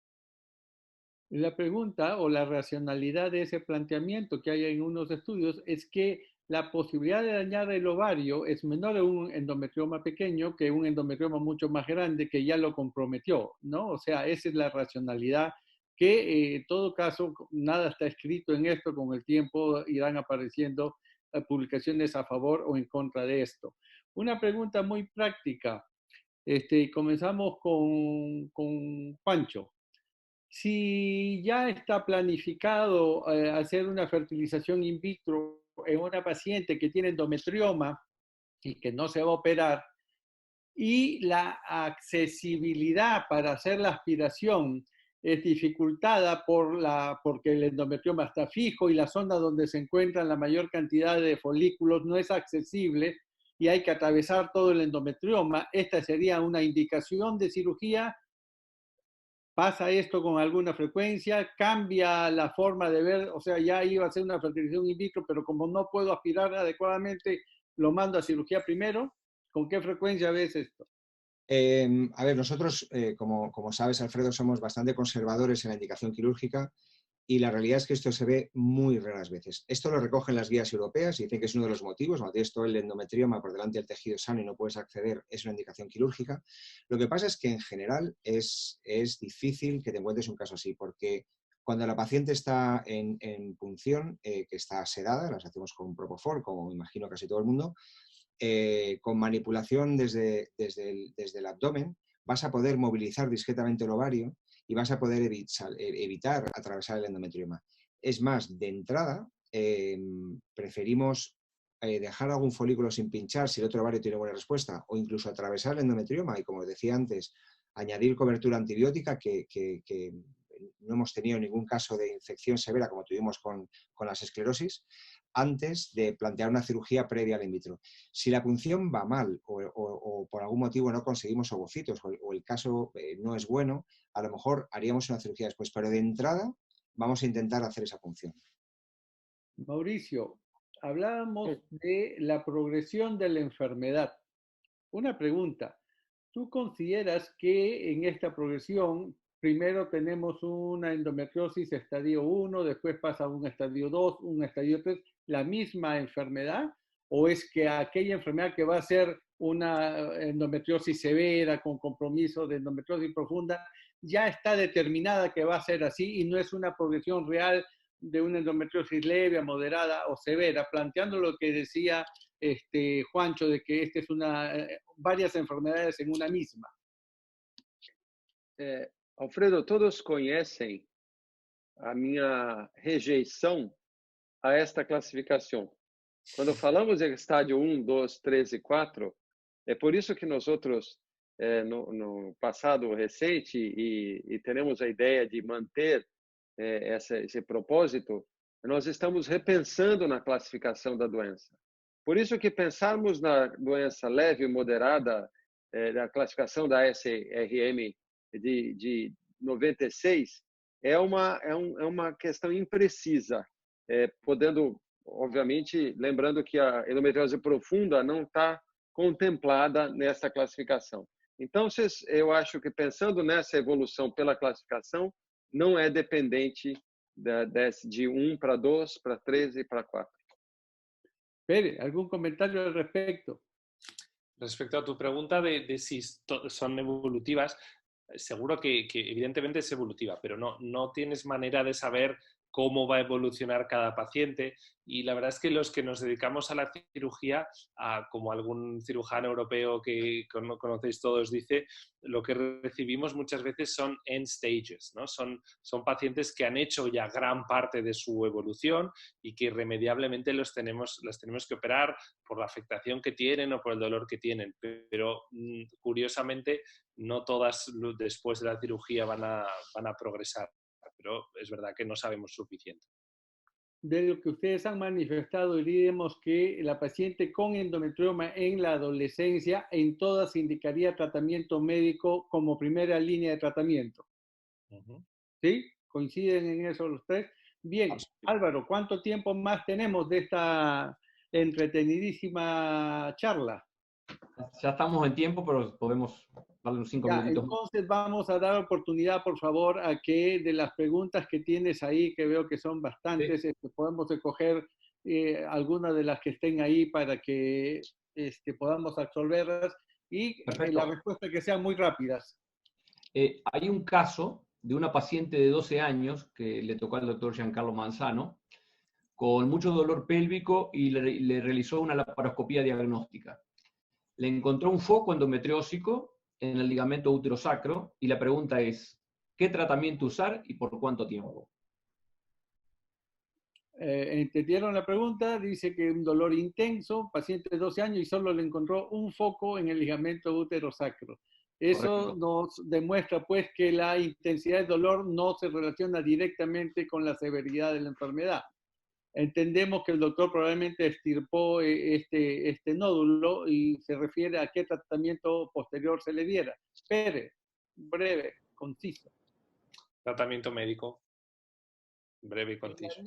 La pregunta o la racionalidad de ese planteamiento que hay en unos estudios es que la posibilidad de dañar el ovario es menor en un endometrioma pequeño que un endometrioma mucho más grande que ya lo comprometió, ¿no? O sea, esa es la racionalidad que en todo caso nada está escrito en esto, con el tiempo irán apareciendo publicaciones a favor o en contra de esto. Una pregunta muy práctica. Comenzamos con Pancho. Si ya está planificado hacer una fertilización in vitro en una paciente que tiene endometrioma y que no se va a operar, y la accesibilidad para hacer la aspiración es dificultada porque el endometrioma está fijo y la zona donde se encuentran la mayor cantidad de folículos no es accesible y hay que atravesar todo el endometrioma, esta sería una indicación de cirugía. ¿Pasa esto con alguna frecuencia? ¿Cambia la forma de ver? O sea, ya iba a hacer una fertilización in vitro, pero como no puedo aspirar adecuadamente, lo mando a cirugía primero. ¿Con qué frecuencia ves esto? A ver, nosotros, como sabes, Alfredo, somos bastante conservadores en la indicación quirúrgica y la realidad es que esto se ve muy raras veces. Esto lo recogen las guías europeas y dicen que es uno de los motivos. Cuando tienes todo el endometrioma por delante del tejido sano y no puedes acceder, es una indicación quirúrgica. Lo que pasa es que en general es difícil que te encuentres un caso así, porque cuando la paciente está en punción, que está sedada, las hacemos con Propofol, como imagino casi todo el mundo, con manipulación desde el abdomen, vas a poder movilizar discretamente el ovario y vas a poder evitar atravesar el endometrioma. Es más, de entrada, preferimos dejar algún folículo sin pinchar si el otro ovario tiene buena respuesta, o incluso atravesar el endometrioma y, como decía antes, añadir cobertura antibiótica, que no hemos tenido ningún caso de infección severa como tuvimos con las esclerosis, antes de plantear una cirugía previa al in vitro. Si la punción va mal o por algún motivo no conseguimos ovocitos o el caso no es bueno, a lo mejor haríamos una cirugía después, pero de entrada vamos a intentar hacer esa punción. Mauricio, hablábamos de la progresión de la enfermedad. Una pregunta, ¿tú consideras que en esta progresión primero tenemos una endometriosis estadio 1, después pasa a un estadio 2, un estadio 3, la misma enfermedad? ¿O es que aquella enfermedad que va a ser una endometriosis severa con compromiso de endometriosis profunda ya está determinada que va a ser así y no es una progresión real de una endometriosis leve, moderada o severa, planteando lo que decía Juancho, de que esta es varias enfermedades en una misma? Alfredo, todos conhecem a minha rejeição a esta classificação. Quando falamos de estádio 1, 2, 3 e 4, é por isso que nós outros, no passado recente, e teremos a ideia de manter esse propósito, nós estamos repensando na classificação da doença. Por isso que pensarmos na doença leve e moderada, da classificação da SRM de 96, é uma questão imprecisa, podendo, obviamente, lembrando que a endometriose profunda não está contemplada nessa classificação. Então, eu acho que pensando nessa evolução pela classificação, não é dependente de 1 para 2, para 3 e para 4. Pere, ¿algún comentario al respecto? Respecto a tu pregunta de si son evolutivas, seguro que evidentemente es evolutiva, pero no tienes manera de saber cómo va a evolucionar cada paciente, y la verdad es que los que nos dedicamos a la cirugía, como algún cirujano europeo que conocéis todos dice, lo que recibimos muchas veces son end stages, ¿no? Son pacientes que han hecho ya gran parte de su evolución y que irremediablemente las tenemos que operar por la afectación que tienen o por el dolor que tienen, pero curiosamente no todas después de la cirugía van a progresar. Pero es verdad que no sabemos suficiente. De lo que ustedes han manifestado, diríamos que la paciente con endometrioma en la adolescencia, en todas indicaría tratamiento médico como primera línea de tratamiento. ¿Sí? ¿Coinciden en eso los tres? Bien, Álvaro, ¿cuánto tiempo más tenemos de esta entretenidísima charla? Ya estamos en tiempo, pero podemos darle unos 5 Ya, minutitos más. entonces vamos a dar oportunidad, por favor, a que de las preguntas que tienes ahí, que veo que son bastantes, podemos escoger algunas de las que estén ahí para que podamos absolverlas y Perfecto. la respuesta que sean muy rápidas. Hay un caso de una paciente de 12 años que le tocó al doctor Giancarlo Manzano, con mucho dolor pélvico y le realizó una laparoscopía diagnóstica. Le encontró un foco endometriósico en el ligamento útero-sacro y la pregunta es, ¿qué tratamiento usar y por cuánto tiempo? ¿Entendieron la pregunta? Dice que un dolor intenso, paciente de 12 años y solo le encontró un foco en el ligamento útero-sacro. Eso Correcto. nos demuestra pues que la intensidad del dolor no se relaciona directamente con la severidad de la enfermedad. Entendemos que el doctor probablemente extirpó este nódulo y se refiere a qué tratamiento posterior se le diera. Pérez, breve, conciso. Tratamiento médico, breve y conciso.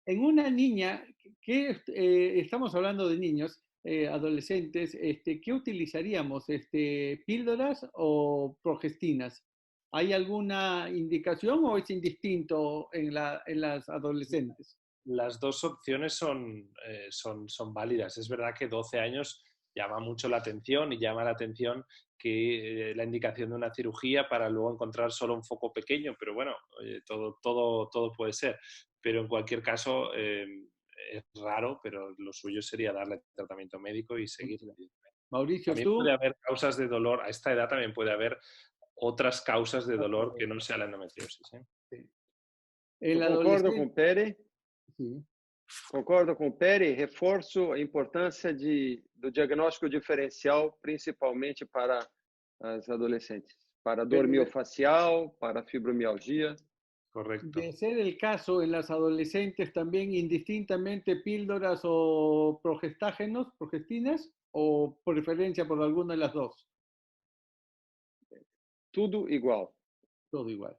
En una niña, estamos hablando de niños, adolescentes, ¿qué utilizaríamos? ¿Píldoras o progestinas? ¿Hay alguna indicación o es indistinto en las adolescentes? Las dos opciones son válidas. Es verdad que 12 años llama mucho la atención y llama la atención que la indicación de una cirugía para luego encontrar solo un foco pequeño, pero bueno, todo puede ser. Pero en cualquier caso es raro, pero lo suyo sería darle tratamiento médico y seguirle. Mauricio, También tú. puede haber causas de dolor, a esta edad también puede haber otras causas de dolor que no sea la endometriosis. Sí. Eu concordo com o Pérez. Sí. Concordo com o Pérez, reforço a importância do diagnóstico diferencial, principalmente para as adolescentes, para dor miofacial, para fibromialgia. Correcto. De ser el caso en las adolescentes también indistintamente píldoras o progestinas o preferencia por alguna de las dos. Tudo igual. Todo igual.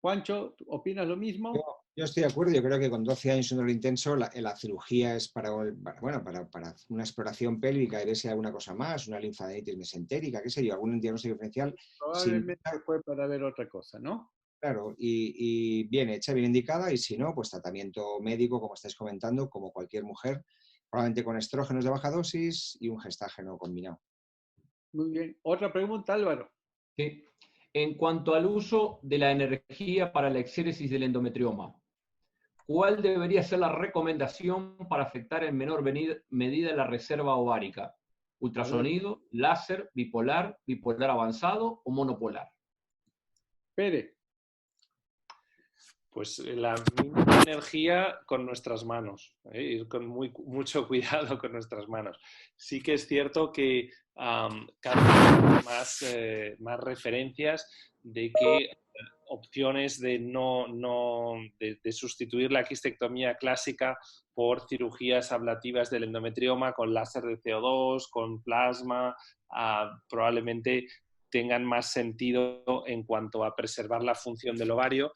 Juancho, ¿opinas lo mismo? Yo estoy de acuerdo, yo creo que con 12 años un dolor intenso la cirugía es para una exploración pélvica y ver si hay alguna cosa más, una linfadenitis mesentérica, qué sé yo, algún diagnóstico diferencial. Probablemente fue para ver otra cosa, ¿no? Claro, y bien hecha, bien indicada, y si no, pues tratamiento médico, como estáis comentando, como cualquier mujer, probablemente con estrógenos de baja dosis y un gestágeno combinado. Muy bien. Otra pregunta, Álvaro. Sí. En cuanto al uso de la energía para la exéresis del endometrioma, ¿cuál debería ser la recomendación para afectar en menor medida la reserva ovárica? ¿Ultrasonido, láser, bipolar, bipolar avanzado o monopolar? Pérez. Pues la misma energía con nuestras manos, ir con mucho cuidado con nuestras manos. Sí que es cierto que cada vez más referencias de que opciones de de sustituir la quistectomía clásica por cirugías ablativas del endometrioma con láser de CO2, con plasma, probablemente tengan más sentido en cuanto a preservar la función del ovario.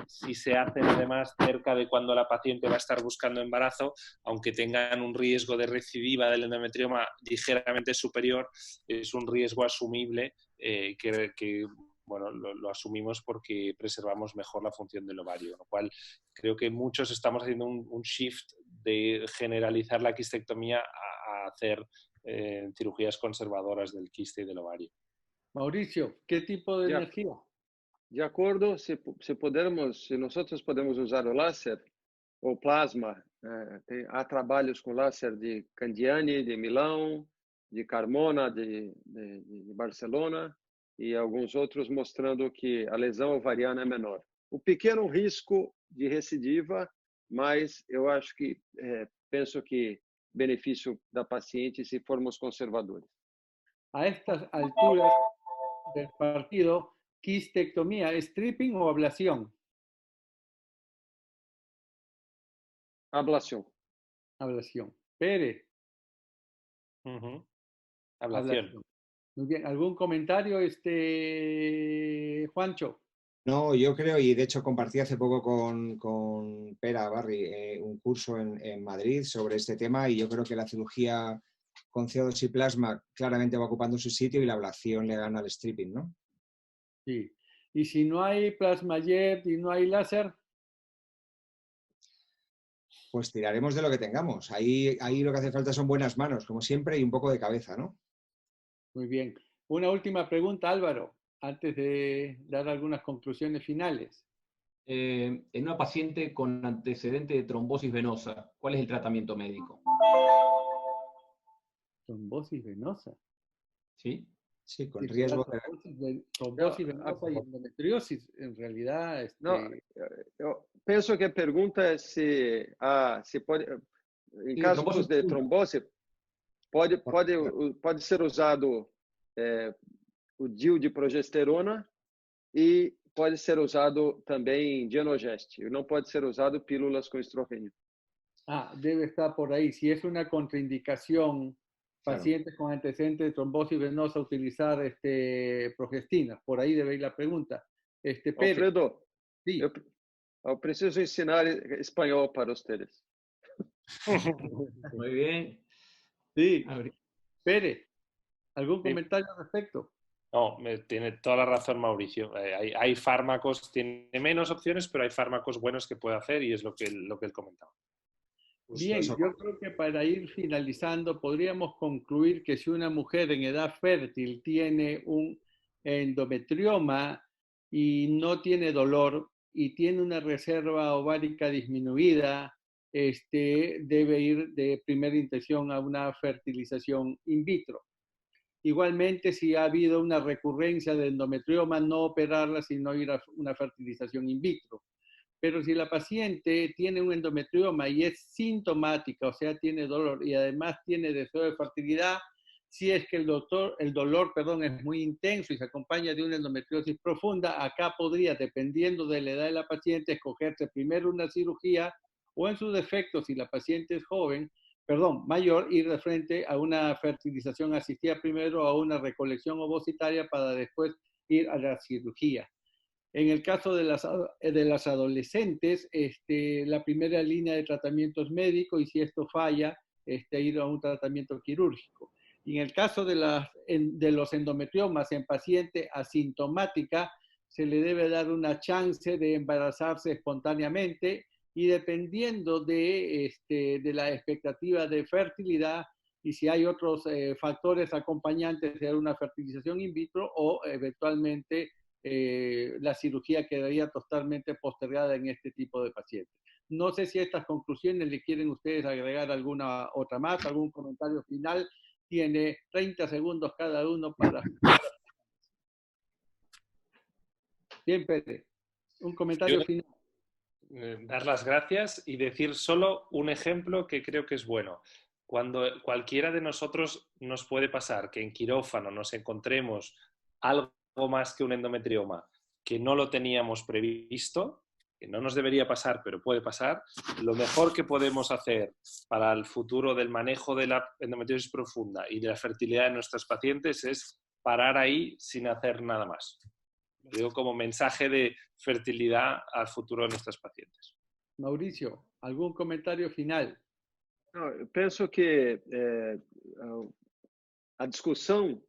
Si se hacen además cerca de cuando la paciente va a estar buscando embarazo, aunque tengan un riesgo de recidiva del endometrioma ligeramente superior, es un riesgo asumible que bueno, lo asumimos porque preservamos mejor la función del ovario, lo cual creo que muchos estamos haciendo un shift de generalizar la quistectomía a hacer cirugías conservadoras del quiste y del ovario. Mauricio, ¿qué tipo de energía? De acordo, se nós podemos usar o láser ou plasma, há trabalhos com láser de Candiani, de Milão, de Carmona, de Barcelona, e alguns outros mostrando que a lesão ovariana é menor. O pequeno risco de recidiva, mas eu acho que, penso que benefício da paciente se formos conservadores. A estas alturas del partido, quistectomía, ¿stripping o ablación? Ablación. Ablación. Pérez. Ablación. Muy bien. ¿Algún comentario, Juancho? No, yo creo, y de hecho compartí hace poco con Pera Barri un curso en Madrid sobre este tema, y yo creo que la cirugía con CO2 y plasma claramente va ocupando su sitio y la ablación le gana al stripping, ¿no? Sí. Y si no hay plasma jet y no hay láser, Pues tiraremos de lo que tengamos. Ahí lo que hace falta son buenas manos, como siempre, y un poco de cabeza, ¿no? muy bien. Una última pregunta, Álvaro, antes de dar algunas conclusiones finales. En una paciente con antecedente de trombosis venosa, ¿cuál es el tratamiento médico? Trombosis venosa. ¿Sí? Sí, con Sí, riesgo pero de... trombosis venosa y endometriosis, en realidad, Não, eu penso que a pergunta é se pode, em Sí, casos trombosis de profunda. trombose, pode ser usado o DIU de progesterona e pode ser usado também Dienogest. Não pode ser usado pílulas com estrogênio. debe estar por ahí. Si es una contraindicación, Claro. pacientes con antecedentes de trombosis venosa, utilizar progestina. Por ahí debe ir la pregunta. Pérez, Alfredo, sí. eu preciso ensinar espanhol para vocês. Muy bien. Sí. Abri- Pérez, ¿algún Sí. comentario al respecto? No, tiene toda la razón Mauricio. Hay fármacos, tiene menos opciones, pero hay fármacos buenos que puede hacer y es lo que él comentaba. Bien, yo creo que para ir finalizando podríamos concluir que si una mujer en edad fértil tiene un endometrioma y no tiene dolor y tiene una reserva ovárica disminuida, debe ir de primera intención a una fertilización in vitro. Igualmente, si ha habido una recurrencia de endometrioma, no operarla, sino ir a una fertilización in vitro. Pero si la paciente tiene un endometrioma y es sintomática, o sea, tiene dolor y además tiene deseo de fertilidad, si es que el dolor es muy intenso y se acompaña de una endometriosis profunda, acá podría, dependiendo de la edad de la paciente, escogerse primero una cirugía o en su defecto, si la paciente es mayor, ir de frente a una fertilización asistida primero, a una recolección ovocitaria para después ir a la cirugía. En el caso de las adolescentes, la primera línea de tratamiento es médico y si esto falla, ir a un tratamiento quirúrgico. Y en el caso de los endometriomas en paciente asintomática, se le debe dar una chance de embarazarse espontáneamente y dependiendo de la expectativa de fertilidad y si hay otros factores acompañantes de una fertilización in vitro o eventualmente la cirugía quedaría totalmente postergada en este tipo de pacientes. No sé si a estas conclusiones le quieren ustedes agregar alguna otra más, algún comentario final. Tiene 30 segundos cada uno para... Bien, Pérez, un comentario final. Dar las gracias y decir solo un ejemplo que creo que es bueno. Cuando cualquiera de nosotros nos puede pasar que en quirófano nos encontremos algo más que un endometrioma que no lo teníamos previsto, que no nos debería pasar, pero puede pasar, lo mejor que podemos hacer para el futuro del manejo de la endometriosis profunda y de la fertilidad de nuestros pacientes es parar ahí sin hacer nada más. Lo digo como mensaje de fertilidad al futuro de nuestros pacientes. Mauricio, ¿algún comentario final? Não, eu penso que a discussão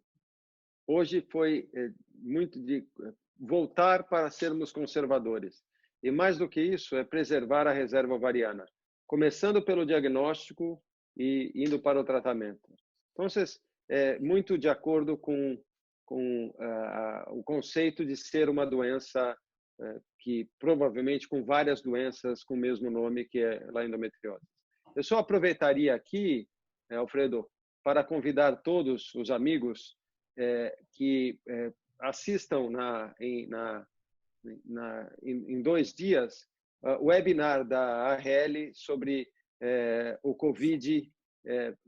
hoje foi muito de voltar para sermos conservadores. E mais do que isso, é preservar a reserva ovariana, começando pelo diagnóstico e indo para o tratamento. Então, muito de acordo com o conceito de ser uma doença que provavelmente com várias doenças com o mesmo nome, que é a endometriose. Eu só aproveitaria aqui, Alfredo, para convidar todos os amigos que assistam em 2 dias o webinar da ARL sobre o Covid,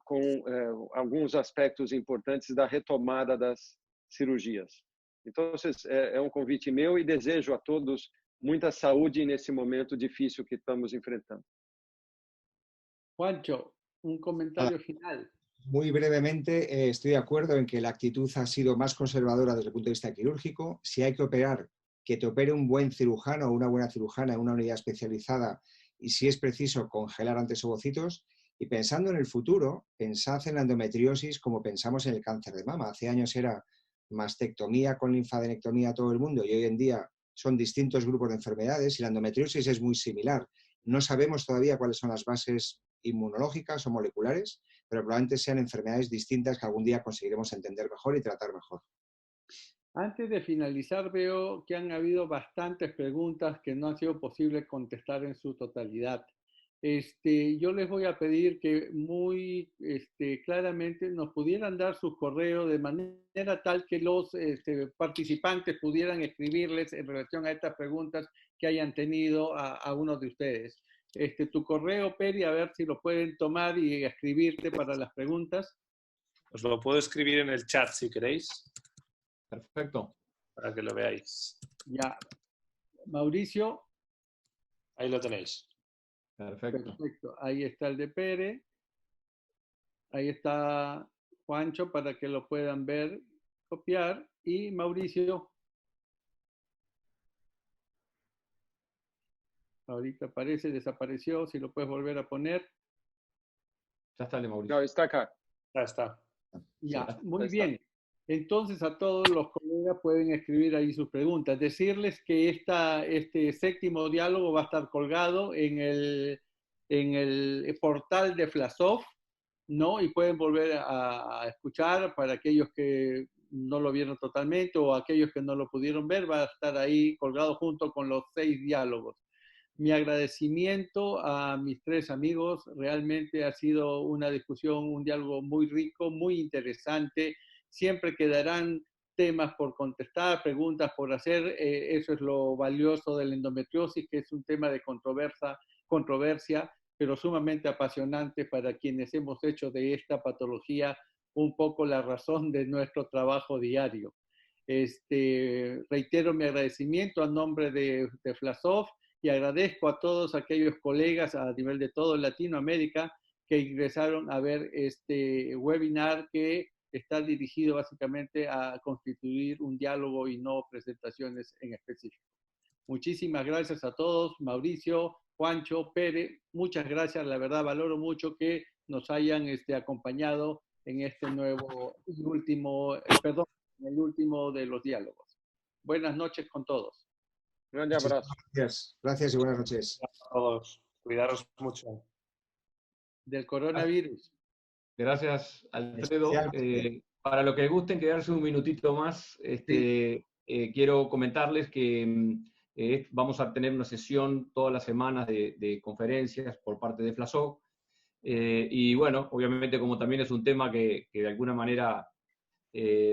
com alguns aspectos importantes da retomada das cirurgias. Então, é um convite meu e desejo a todos muita saúde nesse momento difícil que estamos enfrentando. Juancho, un comentario final. Muy brevemente, estoy de acuerdo en que la actitud ha sido más conservadora desde el punto de vista quirúrgico. Si hay que operar, que te opere un buen cirujano o una buena cirujana en una unidad especializada y si es preciso congelar antes ovocitos. Y pensando en el futuro, pensad en la endometriosis como pensamos en el cáncer de mama. Hace años era mastectomía con linfadenectomía a todo el mundo y hoy en día son distintos grupos de enfermedades y la endometriosis es muy similar. No sabemos todavía cuáles son las bases inmunológicas o moleculares, pero probablemente sean enfermedades distintas que algún día conseguiremos entender mejor y tratar mejor. Antes de finalizar, veo que han habido bastantes preguntas que no han sido posible contestar en su totalidad. Yo les voy a pedir que muy claramente nos pudieran dar sus correos de manera tal que los participantes pudieran escribirles en relación a estas preguntas que hayan tenido a uno de ustedes. Tu correo, Peri, a ver si lo pueden tomar y escribirte para las preguntas. Os lo puedo escribir en el chat si queréis. Perfecto. Para que lo veáis. Ya. Mauricio. Ahí lo tenéis. Perfecto. Perfecto. Ahí está el de Pere. Ahí está Juancho para que lo puedan ver, copiar. Y Mauricio. Ahorita aparece, desapareció. Si lo puedes volver a poner. Ya está el de Mauricio. No, está acá. Ya está. Ya, Sí, muy está. bien. Entonces a todos los colegas pueden escribir ahí sus preguntas. Decirles que este séptimo diálogo va a estar colgado en el portal de Flasoft, ¿no? Y pueden volver a escuchar para aquellos que no lo vieron totalmente o aquellos que no lo pudieron ver, va a estar ahí colgado junto con los 6 diálogos. Mi agradecimiento a mis 3 amigos, realmente ha sido una discusión, un diálogo muy rico, muy interesante. Siempre quedarán temas por contestar, preguntas por hacer. Eso es lo valioso de la endometriosis, que es un tema de controversia, pero sumamente apasionante para quienes hemos hecho de esta patología un poco la razón de nuestro trabajo diario. Reitero mi agradecimiento a nombre de Flasoft y agradezco a todos aquellos colegas a nivel de todo Latinoamérica que ingresaron a ver este webinar que está dirigido básicamente a constituir un diálogo y no presentaciones en específico. Muchísimas gracias a todos, Mauricio, Juancho, Pere, muchas gracias, la verdad valoro mucho que nos hayan acompañado en este nuevo y último, en el último de los diálogos. Buenas noches con todos. Grande abraço. Gracias. Gracias y buenas noches. Gracias a todos. Cuidaros mucho. Del coronavirus. Gracias, Alfredo. Especialmente. Para lo que gusten quedarse un minutito más, quiero comentarles que vamos a tener una sesión todas las semanas de conferencias por parte de Flasoc. Y bueno, obviamente como también es un tema que de alguna manera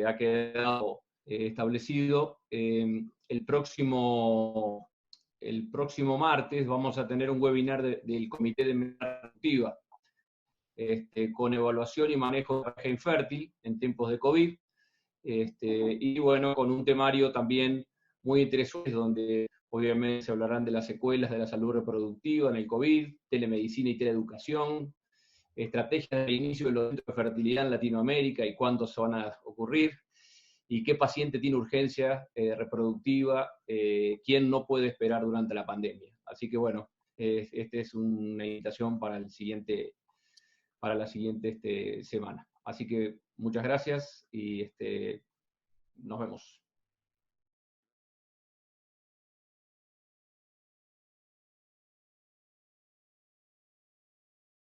ha quedado establecido, el próximo martes vamos a tener un webinar del Comité de Medicina Reproductiva con evaluación y manejo de pareja infértil en tiempos de COVID. Y bueno, con un temario también muy interesante, donde obviamente se hablarán de las secuelas de la salud reproductiva en el COVID, telemedicina y teleeducación, estrategias de inicio de los centros de fertilidad en Latinoamérica y cuándo se van a ocurrir, y qué paciente tiene urgencia reproductiva, quién no puede esperar durante la pandemia. Así que bueno, esta es una invitación para la siguiente semana. Así que muchas gracias y nos vemos.